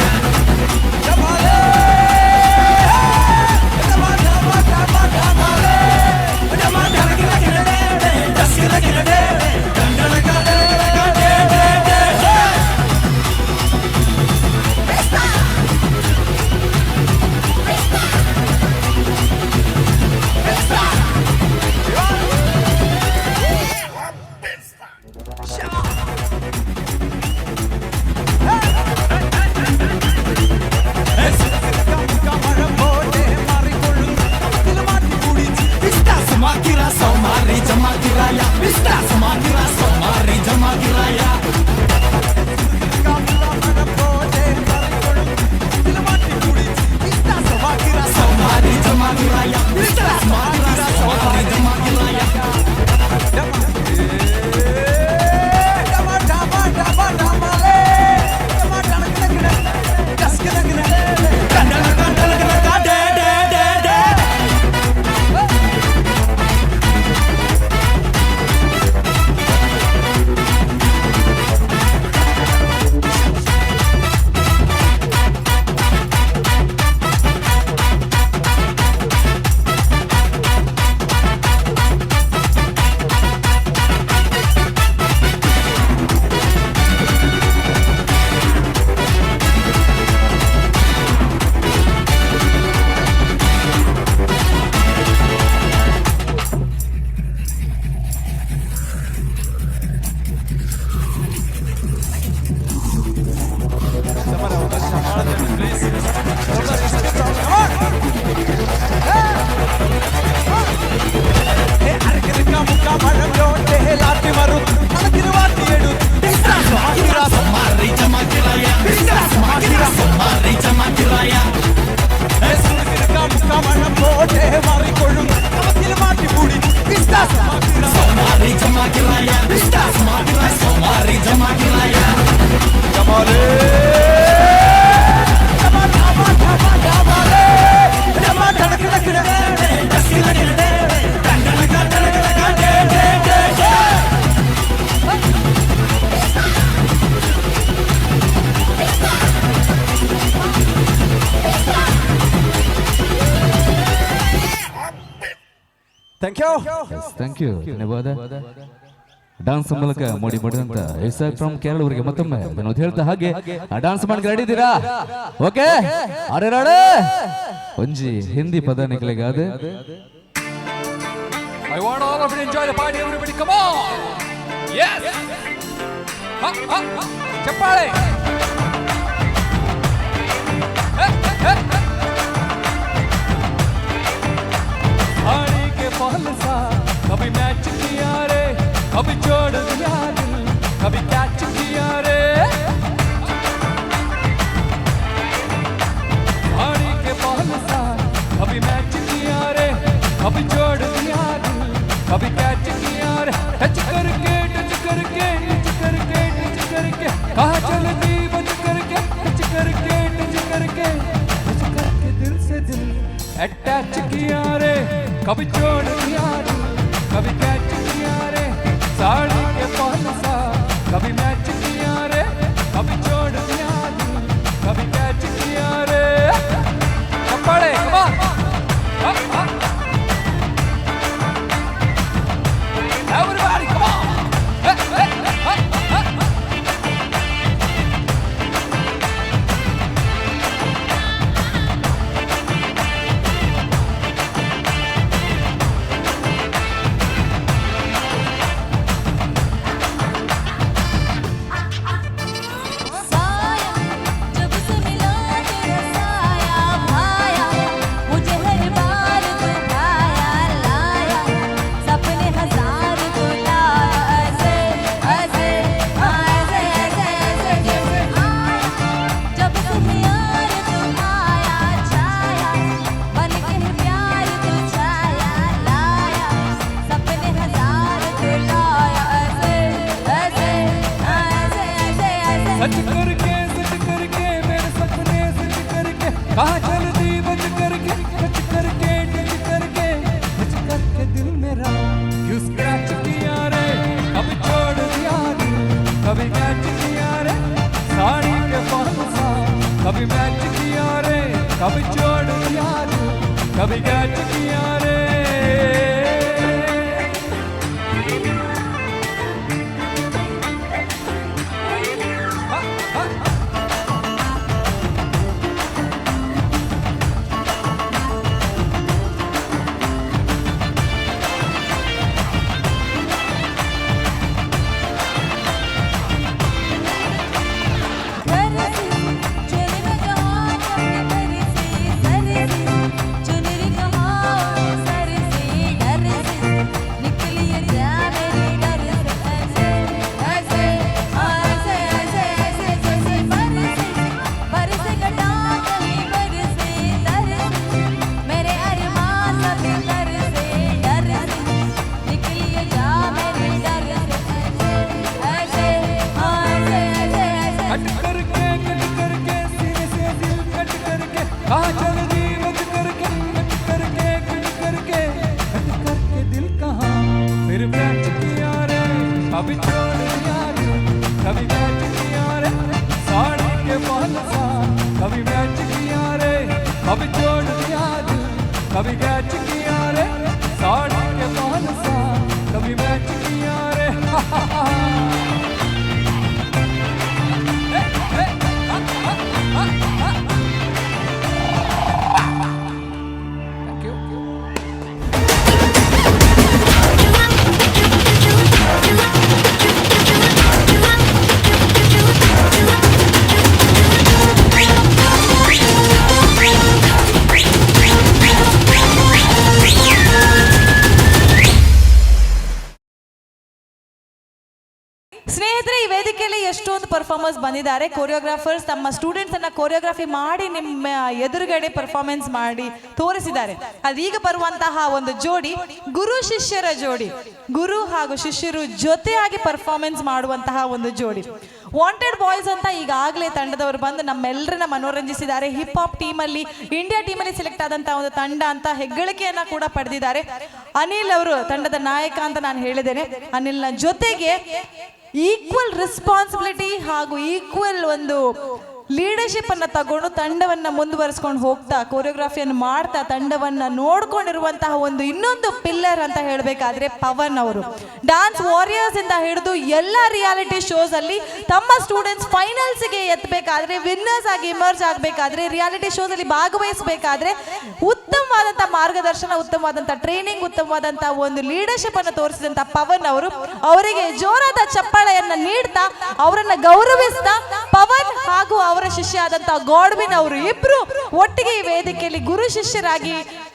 ಥ್ಯಾಂಕ್ ಯು. Thank you. ಧನ್ಯವಾದ. ಡಾನ್ಸ್ ಮೂಲಕ ಮೂಡಿ ಮಾಡಿದಂತ ಎಸ್ಆರ್ ಫ್ರಮ್ ಕೇರಳ ಅವರಿಗೆ ಮತ್ತೊಮ್ಮೆ ವಿನೋದ್ ಹೇಳ್ತಾ ಹಾಗೆ ಡಾನ್ಸ್ ಮಾಡಿ ರೆಡಿ ಇದ್ದೀರಾ? ಓಕೆ, ಅರೆ ರಾಡೆ ಒಂಜಿ ಹಿಂದಿ ಪದ ನಿಕಲೆಗಾದ. I want all of you to enjoy the party, everybody, come on! Yes! Chappale! आने के पहल सा कभी मैच किया रे, कभी छोड़ दिया दिल, कभी कैच किया रे. आने के पहल सा कभी मैच किया रे, कभी छोड़ दिया दिल, कभी कैच किया रे. टच करके कहाँ चल दी बच करके, टच करके दिल से दिल अटैच किया रे. कभी छोड़ दिया दिल, कभी कैच किया रे. साड़ी के पहल सा कभी मैच किया रे, कभी छोड़ दिया दिल, कभी कैच किया रे. चप्पड़े everybody come on. सच करके मेरे सपने सच करके कहाँ चल दी बच करके, टच करके दिल मेरा क्यों स्क्रैच किया रे. कभी छोड़ दिया दिल, कभी कैच किया रे. साड़ी के पहल सा कभी मैच किया रे, कभी छोड़ दिया दिल, कभी कैच किया रे. कहाँ चल दी बच करके, टच करके दिल कहाँ फिर मैच किया रे. कभी छोड़ दिया दिल, कभी कैच किया रे. साड़ी के पहल सा कभी मैच किया रे, कभी छोड़ दिया दिल, कभी कैच किया रे. साड़ी के पहल सा कभी मैच किया रे. ಸ್ನೇಹಿತರೆ, ಈ ವೇದಿಕೆಯಲ್ಲಿ ಎಷ್ಟೊಂದು ಪರ್ಫಾರ್ಮರ್ಸ್ ಬಂದಿದ್ದಾರೆ. ಕೊರಿಯೋಗ್ರಾಫರ್ಸ್ ತಮ್ಮ ಸ್ಟೂಡೆಂಟ್ಸ್ ಅನ್ನ ಕೊರಿಯೋಗ್ರಫಿ ಮಾಡಿ ನಿಮ್ಮ ಎದುರುಗಡೆ ಪರ್ಫಾರ್ಮೆನ್ಸ್ ಮಾಡಿ ತೋರಿಸಿದ್ದಾರೆ. ಅದೀಗ ಬರುವಂತಹ ಒಂದು ಜೋಡಿ ಗುರು ಶಿಷ್ಯರ ಜೋಡಿ, ಗುರು ಹಾಗೂ ಶಿಷ್ಯರು ಜೊತೆಯಾಗಿ ಪರ್ಫಾರ್ಮೆನ್ಸ್ ಮಾಡುವಂತಹ ಒಂದು ಜೋಡಿ. ವಾಂಟೆಡ್ ಬಾಯ್ಸ್ ಅಂತ ಈಗಾಗಲೇ ತಂಡದವರು ಬಂದು ನಮ್ಮೆಲ್ಲರನ್ನ ಮನೋರಂಜಿಸಿದ್ದಾರೆ. ಹಿಪ್ ಹಾಪ್ ಟೀಮಲ್ಲಿ, ಇಂಡಿಯಾ ಟೀಮಲ್ಲಿ ಸೆಲೆಕ್ಟ್ ಆದಂತಹ ಒಂದು ತಂಡ ಅಂತ ಹೆಗ್ಗಳಿಕೆಯನ್ನ ಕೂಡ ಪಡೆದಿದ್ದಾರೆ. ಅನಿಲ್ ಅವರು ತಂಡದ ನಾಯಕ ಅಂತ ನಾನು ಹೇಳಿದ್ದೇನೆ. ಅನಿಲ್ನ ಜೊತೆಗೆ ಈಕ್ವಲ್ ರೆಸ್ಪಾನ್ಸಿಬಿಲಿಟಿ ಹಾಗೂ ಈಕ್ವಲ್ ಒಂದು ಲೀಡರ್ಶಿಪ್ ಅನ್ನ ತಗೊಂಡು ತಂಡವನ್ನ ಮುಂದುವರಿಸ್ಕೊಂಡು ಹೋಗ್ತಾ ಕೊರಿಯೋಗ್ರಫಿಯನ್ನು ಮಾಡ್ತಾ ತಂಡವನ್ನ ನೋಡ್ಕೊಂಡಿರುವಂತಹ ಒಂದು ಇನ್ನೊಂದು ಪಿಲ್ಲರ್ ಅಂತ ಹೇಳಬೇಕಾದ್ರೆ ಪವನ್ ಅವರು. ಡಾನ್ಸ್ ವಾರಿಯರ್ಸ್ ಇಂದ ಹಿಡಿದು ಎಲ್ಲ ರಿಯಾಲಿಟಿ ಶೋಸ್ ಅಲ್ಲಿ ತಮ್ಮ ಸ್ಟೂಡೆಂಟ್ಸ್ ಫೈನಲ್ಸ್ಗೆ ಎತ್ತಬೇಕಾದ್ರೆ, ವಿನ್ನರ್ಸ್ ಆಗಿ ಇಮರ್ಜ್ ಆಗಬೇಕಾದ್ರೆ, ರಿಯಾಲಿಟಿ ಶೋಸ್ ಅಲ್ಲಿ ಭಾಗವಹಿಸಬೇಕಾದ್ರೆ ಉತ್ತಮವಾದಂಥ ಮಾರ್ಗದರ್ಶನ, ಉತ್ತಮವಾದಂಥ ಟ್ರೈನಿಂಗ್, ಉತ್ತಮವಾದಂಥ ಒಂದು ಲೀಡರ್ಶಿಪ್ ಅನ್ನು ತೋರಿಸಿದಂಥ ಪವನ್ ಅವರು, ಅವರಿಗೆ ಜೋರಾದ ಚಪ್ಪಾಳೆಯನ್ನ ನೀಡ್ತಾ ಅವರನ್ನ ಗೌರವಿಸ್ತಾ ಪವನ್ ಹಾಗೂ ಅವರ ಶಿಷ್ಯ ಆದಂತಹ ಗಾಡ್ವಿನ್ ಅವರು ಇಬ್ರು ಒಟ್ಟಿಗೆ ಈ ವೇದಿಕೆಯಲ್ಲಿ ಗುರು ಶಿಷ್ಯರಾಗಿ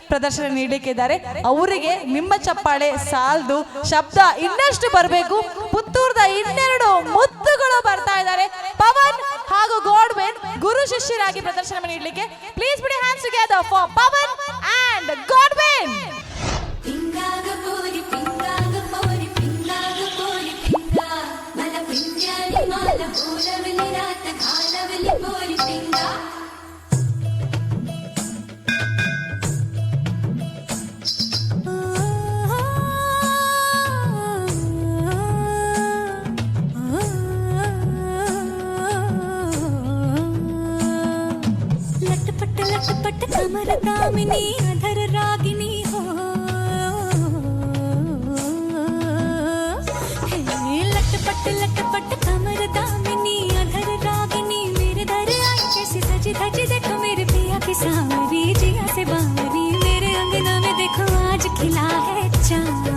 ಪ್ರದರ್ಶನ ನೀಡಲಿಕ್ಕಿದ್ದಾರೆ. ಅವರಿಗೆ ನಿಮ್ಮ ಚಪ್ಪಾಳೆ ಸಾಲದು, ಶಬ್ದ ಇನ್ನಷ್ಟು ಬರಬೇಕು. ಪುತ್ತೂರದ 12 ಮುತ್ತುಗಳು ಬರ್ತಾ ಇದ್ದಾರೆ. ಪವನ್ ಹಾಗೂ ಗಾಡ್ವಿನ್ ಗುರು ಶಿಷ್ಯರಾಗಿ ಪ್ರದರ್ಶನ ನೀಡಲಿಕ್ಕೆ please put your hands together for Pavan and Godwin. लटपट कमर दामिनी अधर रागिनी हो, लटपट कमर दामिनी अधर रागिनी मेरे दर आई कैसी सजी धजी देखो मेरे पिया की सावरी जिया से बावरी, मेरे अंगना में देखो आज खिला है चाँद.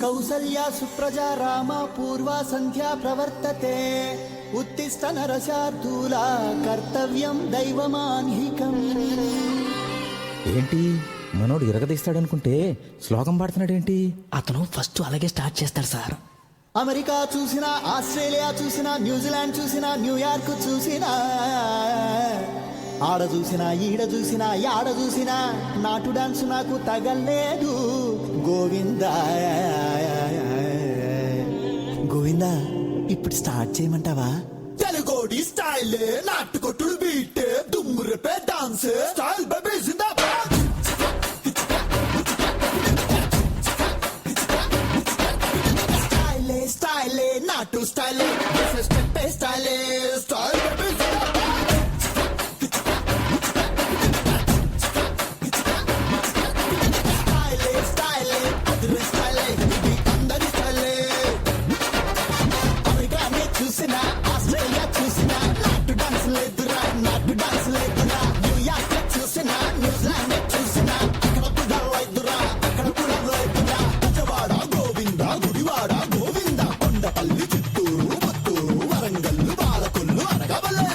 कौसल्या सुप्रजा रामा पूर्वा संध्या प्रवर्तते, उत्तिष्ठ नरशार्दूला कर्तव्यं दैवमान्हिकम्. ఏంటి మనోడు ఇరగదీస్తాడనుకుంటే శ్లోకం పాడుతున్నాడేంటి? అతను ఫస్ట్ అలాగే స్టార్ట్ చేస్తాడు సార్. అమెరికా చూసినా, ఆస్ట్రేలియా చూసినా, న్యూజిలాండ్ చూసినా, న్యూయార్క్ చూసినా, ఆడ చూసినా, ఈడ చూసినా, యాడ చూసినా నాటు డాన్స్ నాకు తగలేదు. గోవిందా గోవిందా, ఇప్పుడు స్టార్ట్ చేయమంటావా? తెలుగోడి స్టైల్, నాటుకొట్టుడు బీట్, దుమ్ము రేపే డాన్స్ స్టైల్ బేబీ జిందాబాద్. స్టైలే స్టైలే నాటు స్టైలే, స్టెప్పే స్టైలే స్టైల్ బేబీ జిందాబాద్. ఆస్ట్రేలియా చూసినా నాటు డాన్స్ లేదురా, నాటు డాన్స్ లేదురా. న్యూయార్క్ చూసినా, న్యూజిలాండ్ చూసినా అక్కడ కూడా లేదురా, అక్కడ కూడా లేదురా. విజయవాడ గోవింద, గుడివాడ గోవింద, కొండపల్లి, చిత్తూరు, మత్తూరు, వరంగల్, పాలకొల్లు, అనగవలే,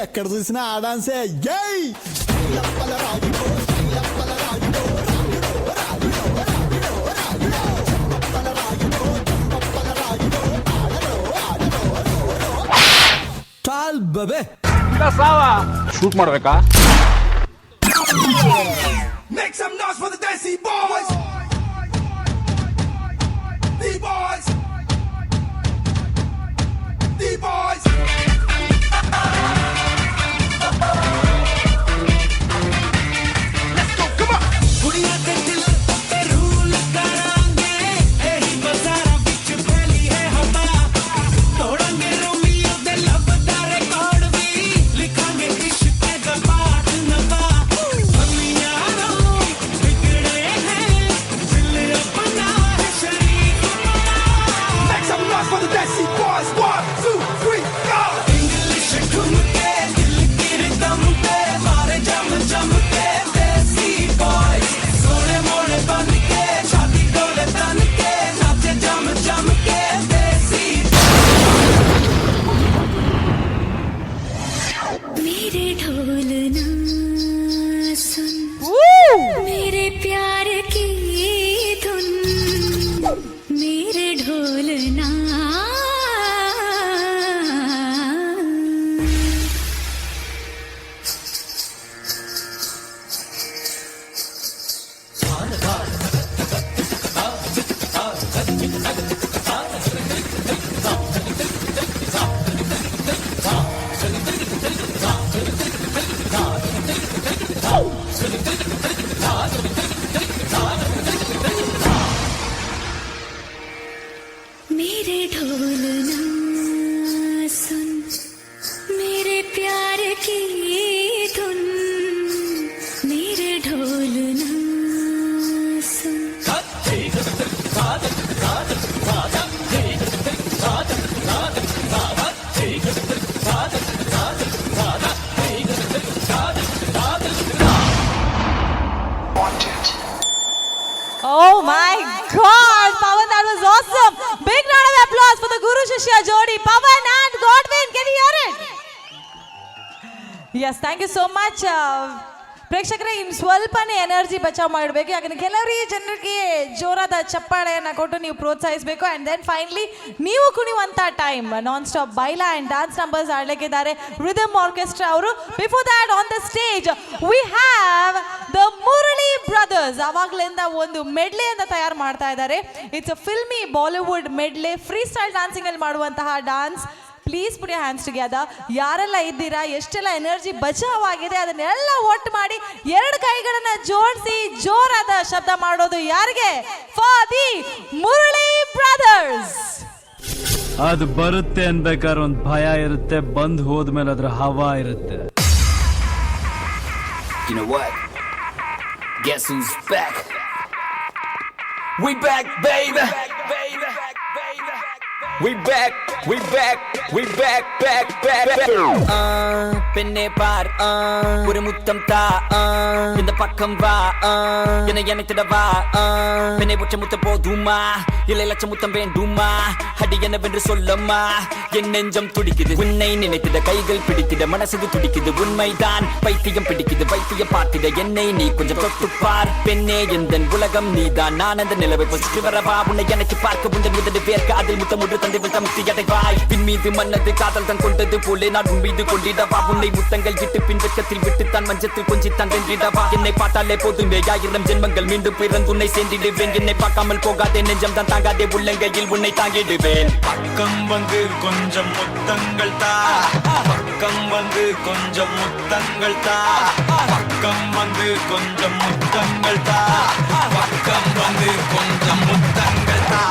ఎక్కడ చూసినా ఆ డాన్సే. జై లప్పల రాజుడో, లప్పల రాజుడో, రాజుడో రాజుడో రాజుడో రాజుడో, లప్పల రాజుడో, లప్పల రాజుడో, ఆడరో ఆడరో ಟಾಲ್ ಬಬೆ ಶೂಟ್ ಮಾಡ್ಬೇಕಾ? Make some noise for the Desi Boys! The Boys! The Boys! Let's go, come on! Kuriya ke dil pe rule karange, ehi bazara vich pheli hai hava, todange Romeo de love da record bhi, likhange ishq ke baat Oh my God, Pawan, that was awesome. Big round of applause for the Guru Shishya Jodi, Pawan and Godwin. Can you hear it? Yes, thank you so much. ಪ್ರೇಕ್ಷಕರೇ ಇನ್ನು ಸ್ವಲ್ಪನೇ energy ಬಚಾವ್ ಮಾಡಬೇಕು, ಯಾಕಂದ್ರೆ ಕೆಲವರಿಗೆ ಜನರಿಗೆ ಜೋರಾದ ಚಪ್ಪಾಳೆಯನ್ನು ಕೊಟ್ಟು ನೀವು ಪ್ರೋತ್ಸಾಹಿಸಬೇಕು. ಆ್ಯಂಡ್ ದೆನ್ ಫೈನಲಿ ನೀವು ಕುಣಿಯುವಂಥ time non stop baila and dance numbers ಆಡಲಿಕ್ಕಿದ್ದಾರೆ ರಿದಮ್ ಆರ್ಕೆಸ್ಟ್ರಾ ಅವರು. Before that on the stage we have the Murali brothers. ಆವಾಗಲಿಂದ ಒಂದು ಮೆಡ್ಲೆ ಅಂತ ತಯಾರು ಮಾಡ್ತಾ ಇದ್ದಾರೆ. It's a filmi Bollywood medley, free style ಡ್ಯಾನ್ಸಿಂಗಲ್ಲಿ ಮಾಡುವಂತಹ dance. Please put your hands together. ಯಾರೆಲ್ಲ ಇದ್ದೀರಾ, ಎಷ್ಟೆಲ್ಲ ಎನರ್ಜಿ ಬಚಾವಾಗಿದೆ ಅದನ್ನೆಲ್ಲ ಒಟ್ಟು ಮಾಡಿ 2 ಕೈಗಳನ್ನು ಜೋಡಿಸಿ ಜೋರಾದ ಶಬ್ದ ಮಾಡೋದು ಯಾರಿಗೆ? For the Murali brothers. ಅದು ಬರುತ್ತೆ ಅನ್ಬೇಕಾದ್ರೆ ಒಂದು ಭಯ ಇರುತ್ತೆ, ಬಂದ್ ಹೋದ್ಮೇಲೆ ಅದ್ರ ಹವಾ ಇರುತ್ತೆ. You know what? Guess who's back? We back, baby. We back, we back, we back, back, back, back. Pinne par, pure muttam ta, pinda pakkam va, yana yanitida va, pinne pocha muttam poduma, illa lacha muttam venduma, hadi yana vendru sollamma, en nenjam tudikkudu, unnai ninaittida kaigal pidikkudu, manasadu tudikkudu, unmaidan paithiyam pidikkudu, paithiyam paartida, ennai nee konjam tottu paar, penne endan ulagam needan, naan andha nilavai positu varava, unnai enakku paarka undan udadu verka, adil muttam tande முத்தி அடைவாய். பின் மீது மன்னது காதல் தான் கொண்டது போலே நான் உன் மீது கொண்டிடவா, உன்னை முத்தங்கள் விட்டு பின் வெக்கத்தில் விட்டுத்தான் மஞ்சத்தில் கொஞ்சித்தான் வென்றிடவா. என்னை பார்த்தாலே போதுமே 1000 ஜென்மங்கள் மீண்டும் பிறந்து உன்னை சேர்ந்திடுவேன். என்னை பார்க்காமல் போகாதே, நெஞ்சம் தான் தாங்காதே, உள்ளங்கையில் உன்னை தாங்கிடுவேன். பக்கம் வந்து கொஞ்சம் முத்தங்கள் தா, பக்கம் வந்து கொஞ்சம் முத்தங்கள் தா, பக்கம் வந்து கொஞ்சம் முத்தங்கள் தா, பக்கம் வந்து கொஞ்சம் முத்தங்கள் தா.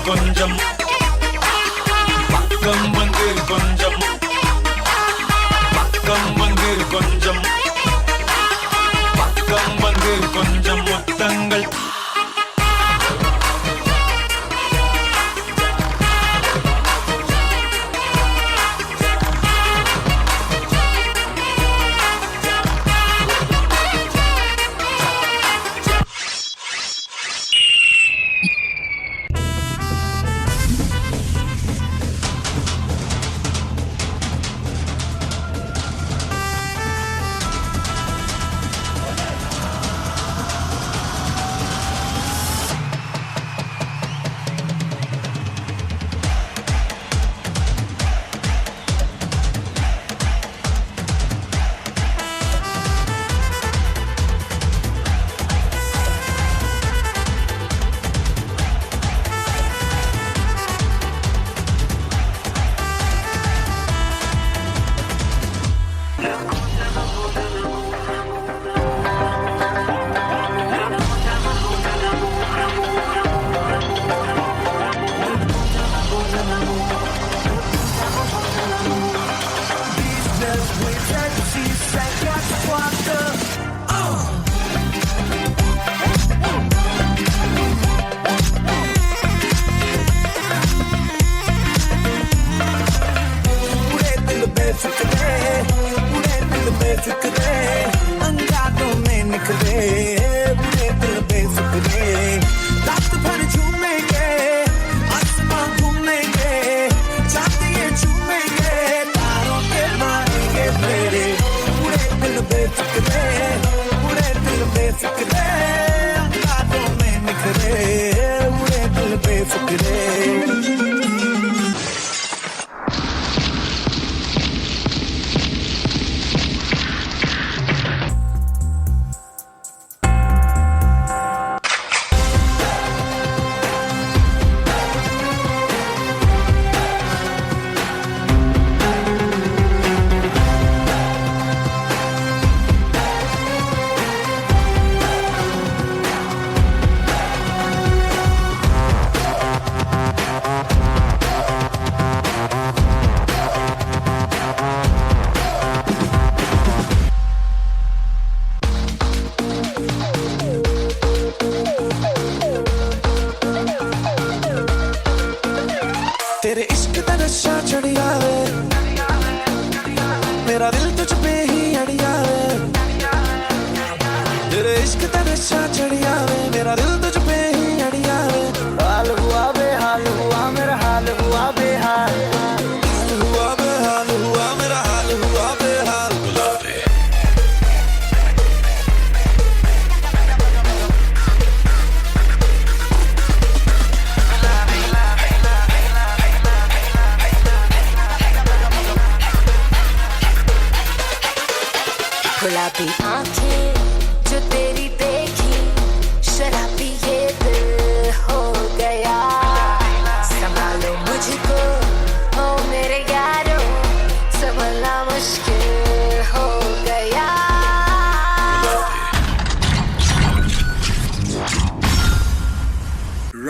கொஞ்சம் பக்கம் வந்து கொஞ்சம், பக்கம் வந்து கொஞ்சம், பக்கம் வந்து கொஞ்சம் முத்தங்கள்.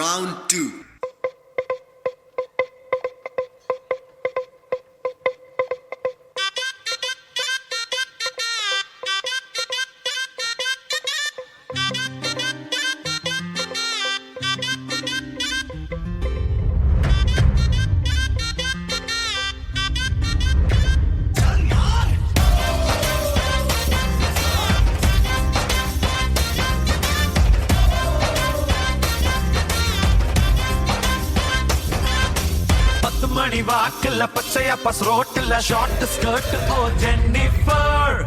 Round 2. மணி வாக்குல பச்சையா பஸ் ரோட்டுல ஷார்ட் ஸ்கர்ட் ஓ ஜென்னிஃபர்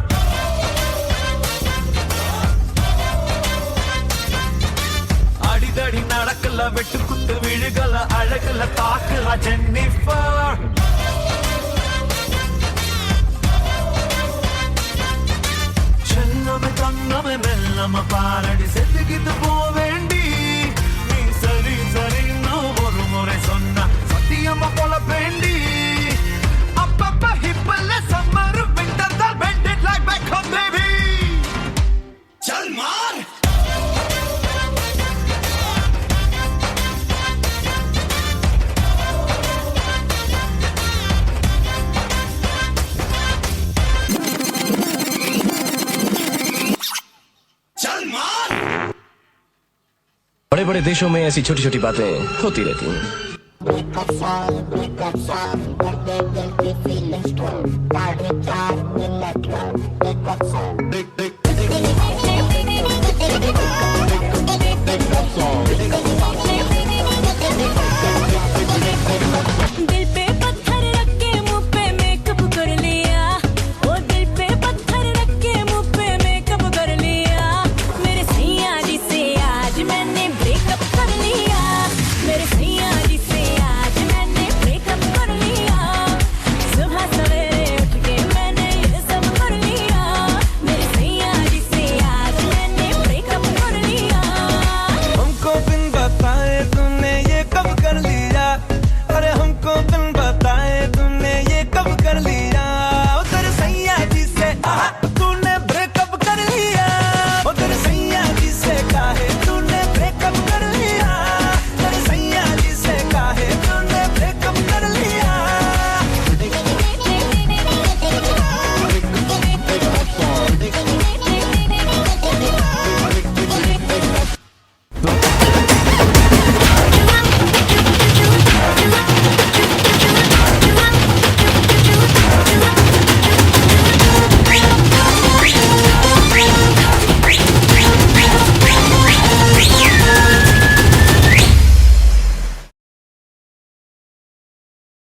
அடிதடி நடக்கல வெட்டு குத்து விழுகல அழகுல தாக்குல ஜென்னிஃபர் செல்லமே தங்கமே மெல்லம பாரடி செத்துக்கிட்டு போவேண்டி நீ சரி சரி ஒரு முறை சொன்ன சத்தியமா போல வேண்டி அப்பப்ப ஹிப்பல்ல சம்மர் விண்டர் தான் bend it like back home baby चल मार चल मार बड़े बड़े देशों में ऐसी छोटी छोटी बातें होती रहती हैं। दिल पे पत्थर रख के मुंह पे मेकअप कर लिया ओ दिल पे पत्थर रख के मुंह पे मेकअप कर लिया मेरे सैया जी से आज मैंने ब्रेकअप कर लिया मेरे सैया जी से आज मैंने ब्रेकअप कर लिया सुबह सवेरे उठ के मैंने ये सब कर लिया मेरे सैया जी से आज मैंने ब्रेकअप कर लिया हमको बिन बताए तूने ये कब कर लिया अरे हमको बिन बताए तूने ये कब कर लिया उधर सैया जी से तूने ब्रेकअप कर लिया उधर सैया जी से काहे तूने ब्रेकअप कर लिया उधर सैया जी से काहे तूने ब्रेकअप कर लिया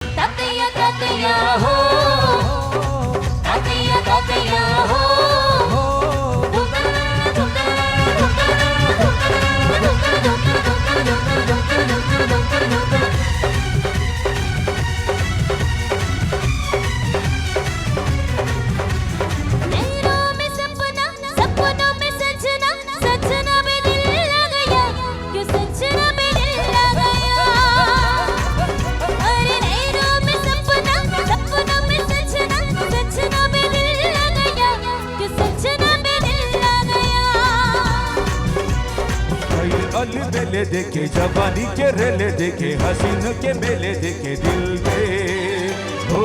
तातिया तातिया हो तातिया तातिया हो नैनों में सपना सपनों में सजना सजना में दिल लग गया क्यों सजना में दिल लग गया अरे नैनों में सपना सपनों में सजना सजना में दिल लग गया क्यों सजना में दिल लग गया अलबेले देखे जवानी के रेले देखे हसीन के मेले देखे दिल पे हो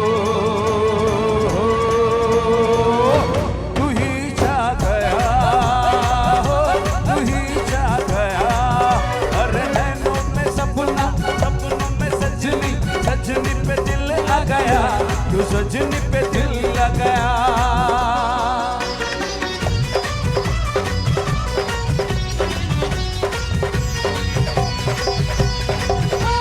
तू ही छा गया हो तू ही छा गया अरे नैनों में सपना सपनों में सजनी सजनी पे दिल आ गया तू सजनी पे दिल आ गया ओ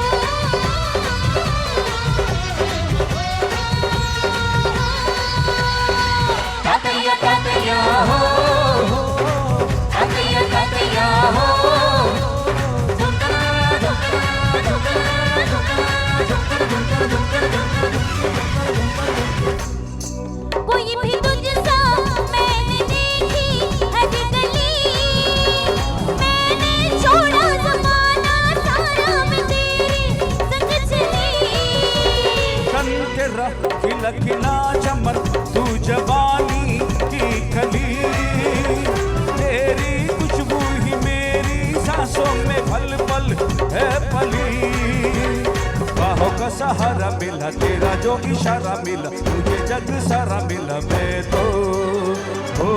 सहारा मिला, तेरा जो इशारा मिला, मुझे जग सारा मिला। मैं तो हो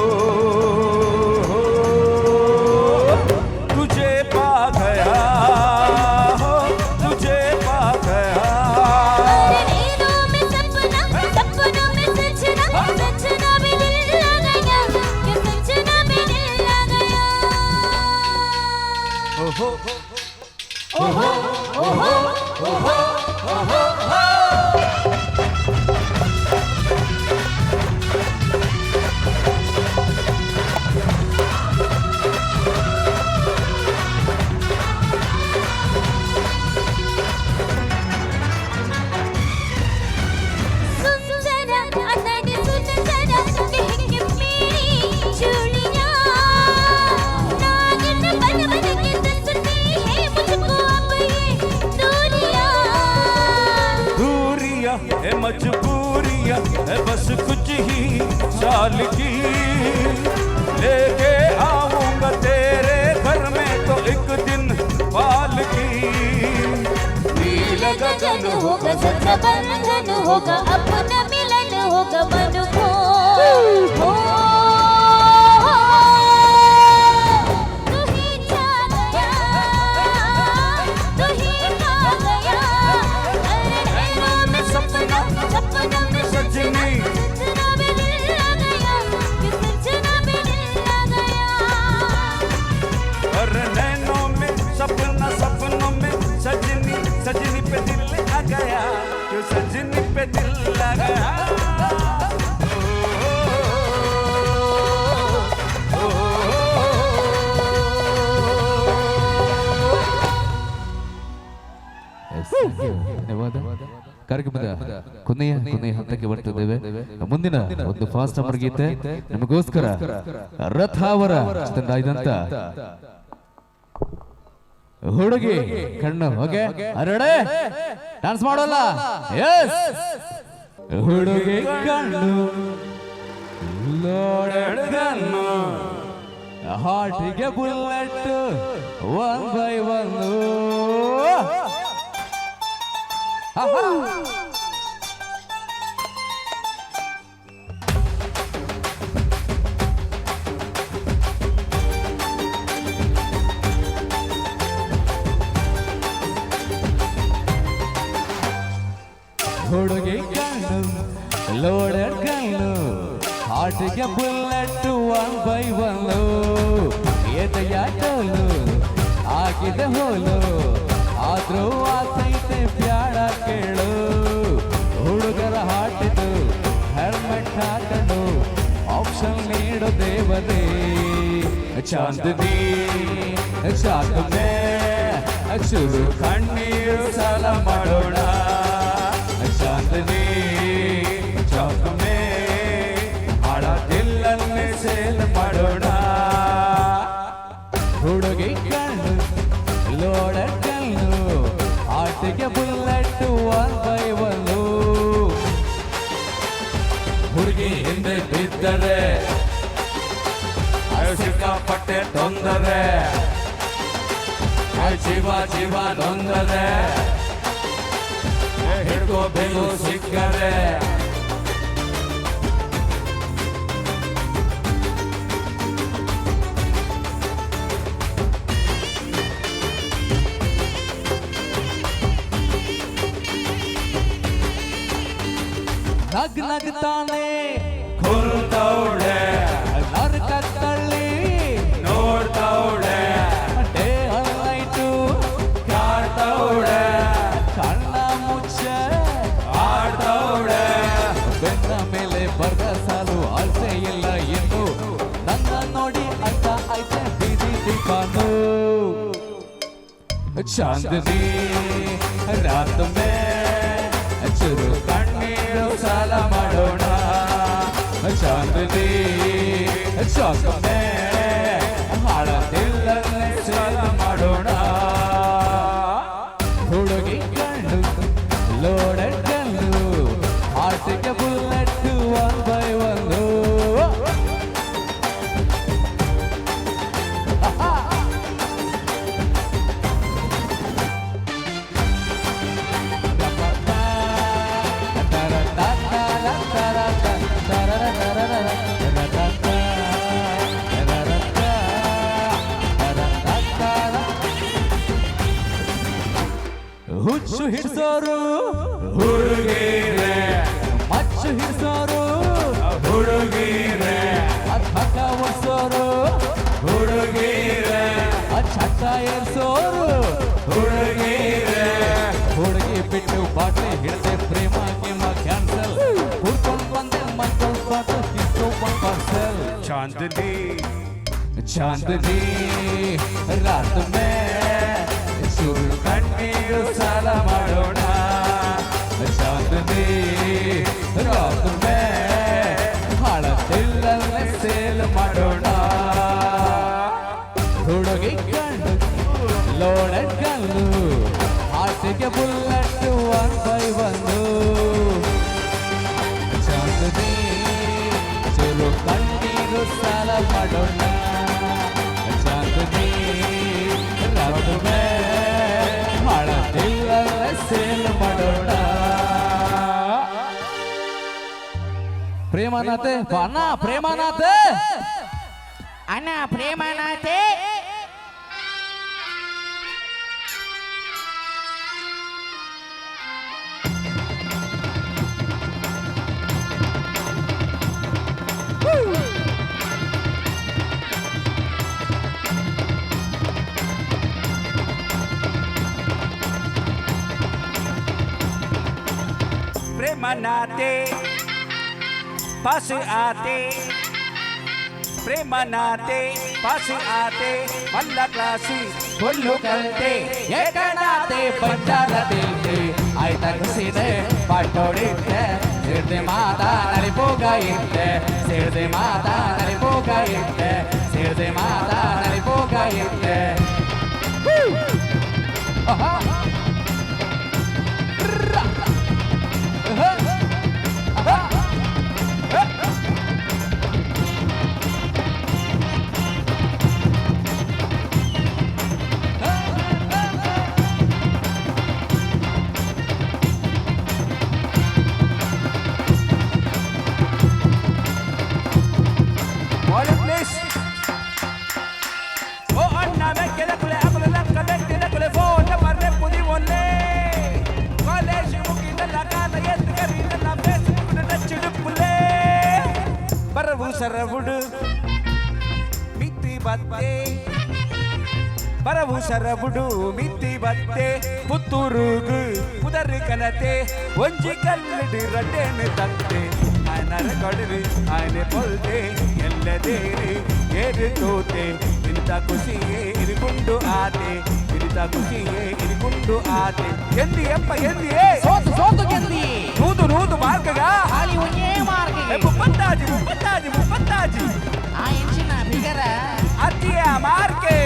तुझे पा गया, हो तुझे पा गया। नैनों में सपना, सपनों में सजना, सजना में दिल लग गया, कि सजना में दिल लग गया। ओहो ओहो ओहो ओहो ओहो है मजबूरियां है बस कुछ ही साल की, लेके आऊंगा तेरे घर में तो एक दिन पाल की। नील गगन होगा, सच्चा बंधन होगा, अपना मिलन होगा मन को। हो तू ही छा गया, तू ही पा गया। नैनों में सपना, सपनों में सजना, सजना में दिल लग गया, कि सजना में दिल लग गया। अरे नैनों में सपना, सपनों में सजनी, सजनी पे दिल आ गया, जो सजनी पे दिल लगा। ಧನ್ಯವಾದ. ಕಾರ್ಯಕ್ರಮದ ಕೊನೆಯ ಹಂತಕ್ಕೆ ಬರ್ತಿದ್ದೇವೆ. ಮುಂದಿನ ಒಂದು ಫಾಸ್ಟ್ ನಂಬರ್ ಗೀತೆ ನಮಗೋಸ್ಕರ ರಥ ಅವರ ಚಿತ್ರದ ಹುಡುಗಿ ಕಣ್ಣು. ಓಕೆ ಅರಡೆ ಡಾನ್ಸ್ ಮಾಡೋಲ್ಲ. ಎಸ್ ಹುಡುಗಿ ಕಣ್ಣು ಲೋಡೆಡ್ ಕಣ್ಣು, ಹಾರ್ಟಿಗೆ ಬುಲೆಟ್ 1 by 1. ಹುಡುಗಿ ಕಣ್ಣು ಲೋಡೆಡ್ ಕಣ್ಣು, ಹಾರ್ಟಿಗೆ ಬುಲೆಟ್ 1 by 1. ಎದೆಯ ಟೋಲು ಆಗಿದೆ ಹೋಲು, ಆದ್ರೂ ಆಸೈತೆ ಬ್ಯಾಡ ಕೇಳು. ಹುಡುಗರ ಹಾಟಿದು ಹೆಲ್ಮೆಟ್ ಹಾಕಲು ಆಪ್ಷನ್ ನೀಡು ದೇವರೇ. ಚಾಂದನಿ ಚಾಂದನೆ ಚೂರು ಕಣ್ಣೀರು ಸಾಲ ಮಾಡೋಣ. ಚಾಂದನಿ ಚಾಂದನೆ ಹಾಳ ದಿಲ್ಲನ್ನೇ ಸೇಲ್ ಮಾಡೋಣ. ಹುಡುಗಿ ಕಣ್ಣು ಲೋಡೆಡ್ ಕಣ್ಣು, ಆಟಿಗೆ ಬುಲೆಟ್ 1 by 1. ಹುಡುಗಿ ಹಿಂದೆ ಬಿದ್ದರೆ ಸಿಕ್ಕಾಪಟ್ಟೆ ತೊಂದರೆ, ಜೀವ ನೊಂದರೆ, ಹಿಡ್ಕೋಬೇಕು ಸಿಕ್ಕರೆ. ನಗ್ನಗ್ತಾನೆ ಕುಲ್ತೌಡೆ, ನರ್ಕ ತಳ್ಳಿ ನೋಡ್ತೌಡೆ, ಡೇ ನೈಟು ಕಾಡ್ತೌಡೆ, ಕಣ್ಣ ಮುಚ್ಚೆ ಆಡ್ತೌಡೆ. ಬೆನ್ನ ಮೇಲೆ ಬರ್ದ ಸಾಲು ಆಸೆ ಇಲ್ಲ ಎಂದು ನನ್ನ ನೋಡಿ ಅರ್ಥ ಆಯ್ತೆ ಬೀದಿ ದೀಪಾನು. ಚಾಂದನಿ ರಾತ್ ಮೇ ಚುರು ಕಣ್ಣೀರು ಸಾಲ ಮಾಡೋಣ. ಚಾಂದನಿ ಚೌಕಮೇ ಹಾಳ ದಿಲ್ಲನ್ನೇ ಸಾಲ ಮಾಡೋಣ. ಹುಡುಗಿ ಕಣ್ಣು ಲೋಡೆಡ್ ಕಣ್ಣು, ಹಾರ್ಟಿಗೆ ಬುಲೆಟ್ 1 by 1. ಹುಚ್ಚು ಹಿಡ್ಸೋರು ಹುಡುಗೀರೆ, ಮಚ್ಚು ಹಿಡ್ಸೋರು ಹುಡುಗೀರೆ, ಹಠ ಒರ್ಸೋರು ಹುಡುಗೀರೆ, ಚಟ್ಟ ಏರ್ಸೋರು ಹುಡುಗೀರೆ, ಹುಡುಗಿ ಬಿಟ್ಟು ಬಾಟ್ಲಿ ಹಿಡ್ದೆ ಪ್ರೇಮ ಗಿಮ ಕ್ಯಾನ್ಸಲ್, ಹುಡ್ಕೊಂಡು ಬಂದೆ ಮಕ್ಕಳು ಪಾಠ ಕಿಸ್ಕೊಂಡ್ ಪಾರ್ಸಲ್. चांदनी चांदनी रात में शुरू कಣ್ಣೀರು ಸಾಲ ಮಾಡೋಣ, ಚಾಂದನಿ ರಾತ್ में ಹಳದಿಲ್ಲಲ್ಲೇ ಸೇಲ್ ಮಾಡೋಣ. ಹುಡುಗಿ ಕಣ್ಣು ಲೋಡೆಡ್ ಕಲ್ಲು, ಆಟಿಗೆ ಬುಲ್ಲಟ್ 1/1. ಚಾಂದನಿ ಚಲೋ ಕಣ್ಣೀರು ಸಾಲ ಮಾಡೋಣ, ಚಾಂದನಿ ರಾತ್ में ಹಳದಿಲ್ಲಲ್ಲೇ ಸೇಲ್ ಮಾಡೋಣ. ಪ್ರೇಮನಾಥೆ ಅಣ್ಣ, ಪ್ರೇಮನಾಥೆ ಅಣ್ಣ, ಪ್ರೇಮನಾಥೆ. प्रेम नाते पास आते, प्रेम नाते पास आते, मल्ला क्लासी ಫುಲ್ಲು ಕಲ್ತೆ ಏಕನಾತೆ ಬಂಡಾರ ತಿಳ್ತೆ ಆಯ್ತ ಖುಷಿದೆ ಪಾಟೋಡಿದ್ದೆ, ಸಿಡ್ದೆ ಮಾತಾ ನಲಿಪೋಗ ಇದ್ದೆ, ಸಿಡ್ದೆ ಮಾತಾ ನಲಿಪೋಗ ಇದ್ದೆ, ಸಿಡ್ದೆ ಮಾತಾ ನಲಿಪೋಗ ಇದ್ದೆ. ಸರವುಡು ಮಿತ್ತಿ ಬತ್ತೆ, ಬರವು ಸರವುಡು ಮಿತ್ತಿ ಬತ್ತೆ, ಪುತ್ತೂರುಗು ಪುದರ್ ಕನತೆ ಒಂಜಿ ಕಲ್ಲಿಡು ರಡ್ಡೆನು ತತ್ತೆ, ಆಯ್ನರ ಕೊಡರು ಆಯ್ನೆ ಪೊಲ್ದೆ ಎಲ್ಲದೇರಿ ಏರು ತೋತೆ, ಬಿರಿತ ಖುಷಿಯೇ ಇರುಗುಂಡು ಆತೆ, ಬಿರಿತ ಖುಷಿಯೇ ಇರುಗುಂಡು ಆತೆ. ಎಂದಿ ಎಪ್ಪ ಎಂದಿಯೇ ಸೋತು ಸೋತು ಗೆದ್ದಿ, ನೂದು ನೂದು ಮಾರ್ಗಗ ಖಾಲಿ ಒಂದೇ ಮಾರ್ಗ. ಮುಪ್ಪತ್ತಾಜಿ ಮುಪ್ಪತ್ತಾಜಿ ಮುಪ್ಪತ್ತಾಜಿ ಆ ಹೆಂಚಿನ ಬಿಗರ ಅತ್ತಿಯ ಮಾರ್ಕೆ.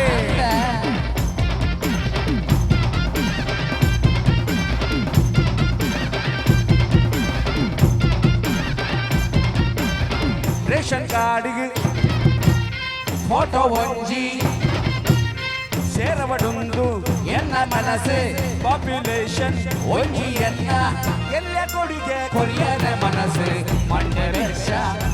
ರೇಷನ್ ಕಾರ್ಡಿಗೆ ಫೋಟೋ ಒಂಜಿ ಸೇರವಡುಂದು ಎನ್ನ ಮನಸ್ಸೆ, ಪಾಪ್ಯುಲೇಷನ್ ಒಂಜಿ ಎನ್ನ ಎಲ್ಲ ಕೊಡುಗೆ ಕೊರಿಯರ ಮನಸ್ಸು, ಮಂಡ್ಯ ವೆಚ್ಚ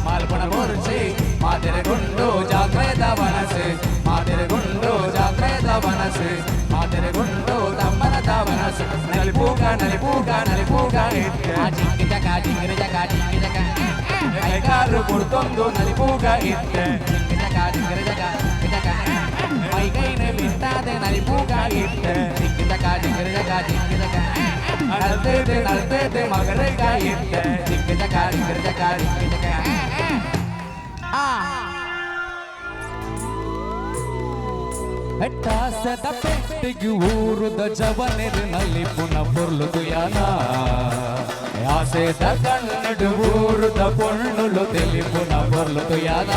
ಮಾಲ್ಪಣ ಬೋರ್ಚಿ ಮಾತೆರೆಗುಂಡು ಜಾತ್ರೆದ ಮನಸ್ಸು, ಮಾತೆರೆಗುಂಡು ಜಾತ್ರೆದ ಮನಸ್ಸು, ಮಾತೆರೆಗುಂಡು ತಮ್ಮನದ ಮನಸ್ಸು, ನಲಿಪೂಗ ನಲಿಪೂಗ ನಲಿಪೂಗ ಇದ್ದೆ, ಜಿಂಗಿ ಜಗ ಜಿಂಗಿರಿ ಜಗ ಜಿಂಗಿ ಜಗ ಕೈಕಾಲು ಕುಡ್ತೊಂದು ನಲಿಪೂಗ ಇದ್ದೆ, ಜಿಂಗಿ ಜಗ ಜಿಂಗಿರಿ ಜಗ ಜಗ ಮೈಕೈನೆ ಬಿಟ್ಟಾದೆ ನಲಿಪೂಗ ಇದ್ದೆ, ಜಿಂಗಿ ಜಗ ಜಿಂಗಿರಿ ಜಗ ಜಿಂಗಿ ಜಗ ನಳ್ತೈತೆ ನಳ್ತೈತೆ ಮಗರಿಗ ಇದ್ದೆ, ಜಿಂಗಿ ಜಗ ಜಿಂಗಿರಿ ಜಗ ಜಿಂಗಿ ಜಗ. ಹೆಟ್ಟಾಸದ ಪೆಟ್ಟಿಗೆ ಊರುದ ಜವನಿರಿನಲ್ಲಿ ಪುನಃ ಪೊರ್ಲುದು ಯಾನ, ಆಸೆದ ಕನ್ನಡು ಊರುದ ಪೊಣ್ಣುಲು ತೆಲಿ ಪುನಃ ಪೊರ್ಲುದು ಯಾನ,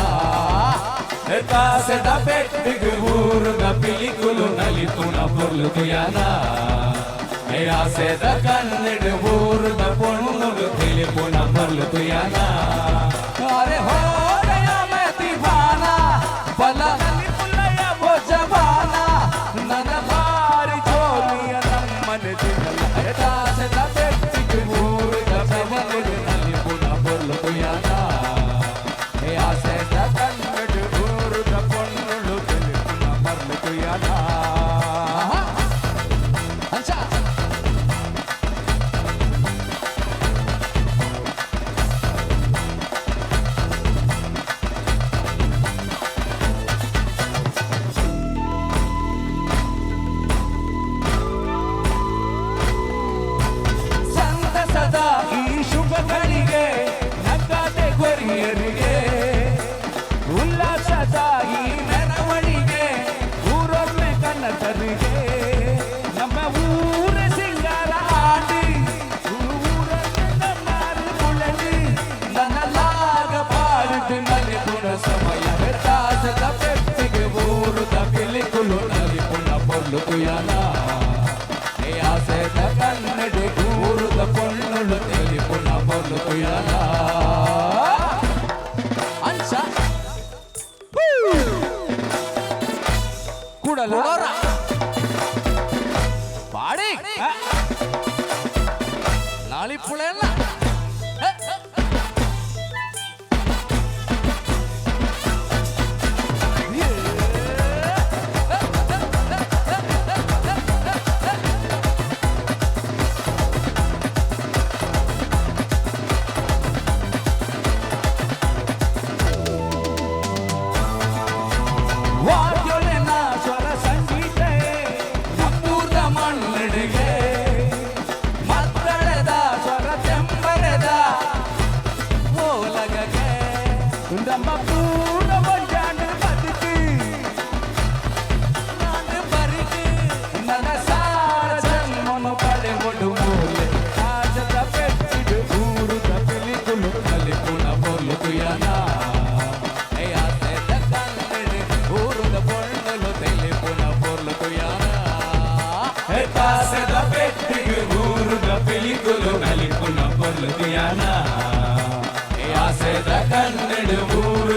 ಹೆಟ್ಟಾಸದ ಪೆಟ್ಟಿಗೆ ಊರುದ ಪಿಲಿಕುಲು ನಲಿ ಪುನಃ ಪೊರ್ಲುದು ಯಾನ, ಆಸೆದ ಕನ್ನಡು ಊರುದ ಪೊಣ್ಣುಲು ತೆಲಿ ಪುನಃ ಪೊರ್ಲುದು ಯಾನ. ಅರೆ ಹೋ ಗಯಾ ಮೈ ದೀವಾನಾ ಬಲ ಜವಾನ ನನ್ನ ಬಾರಿ ಚೋಲಿಯ ನಮ್ಮನ ದಿನದ ಬೆಟ್ಟಿಗೆ ಊರಿದ ಬೆವರಿನಲ್ಲಿ ಪುನಃ ಬೊಲ್ಲು ಯಾನ, ಆಸೆದ ಕನ್ನಡ ಊರುದ ಪೊಣ್ಣುಳು ತೆಲಿ ಪುನಃ ಬರ್ಲು ಯಾನ. పొల్లు తుయాన ఏ ఆసేత కన్నడి ఊరుద పొన్నులు తెలిపున పొల్లు తుయాన అంచ కూడల పాడి నాలిప్పుಳೆಲ್ಲ కన్నడు ఊరు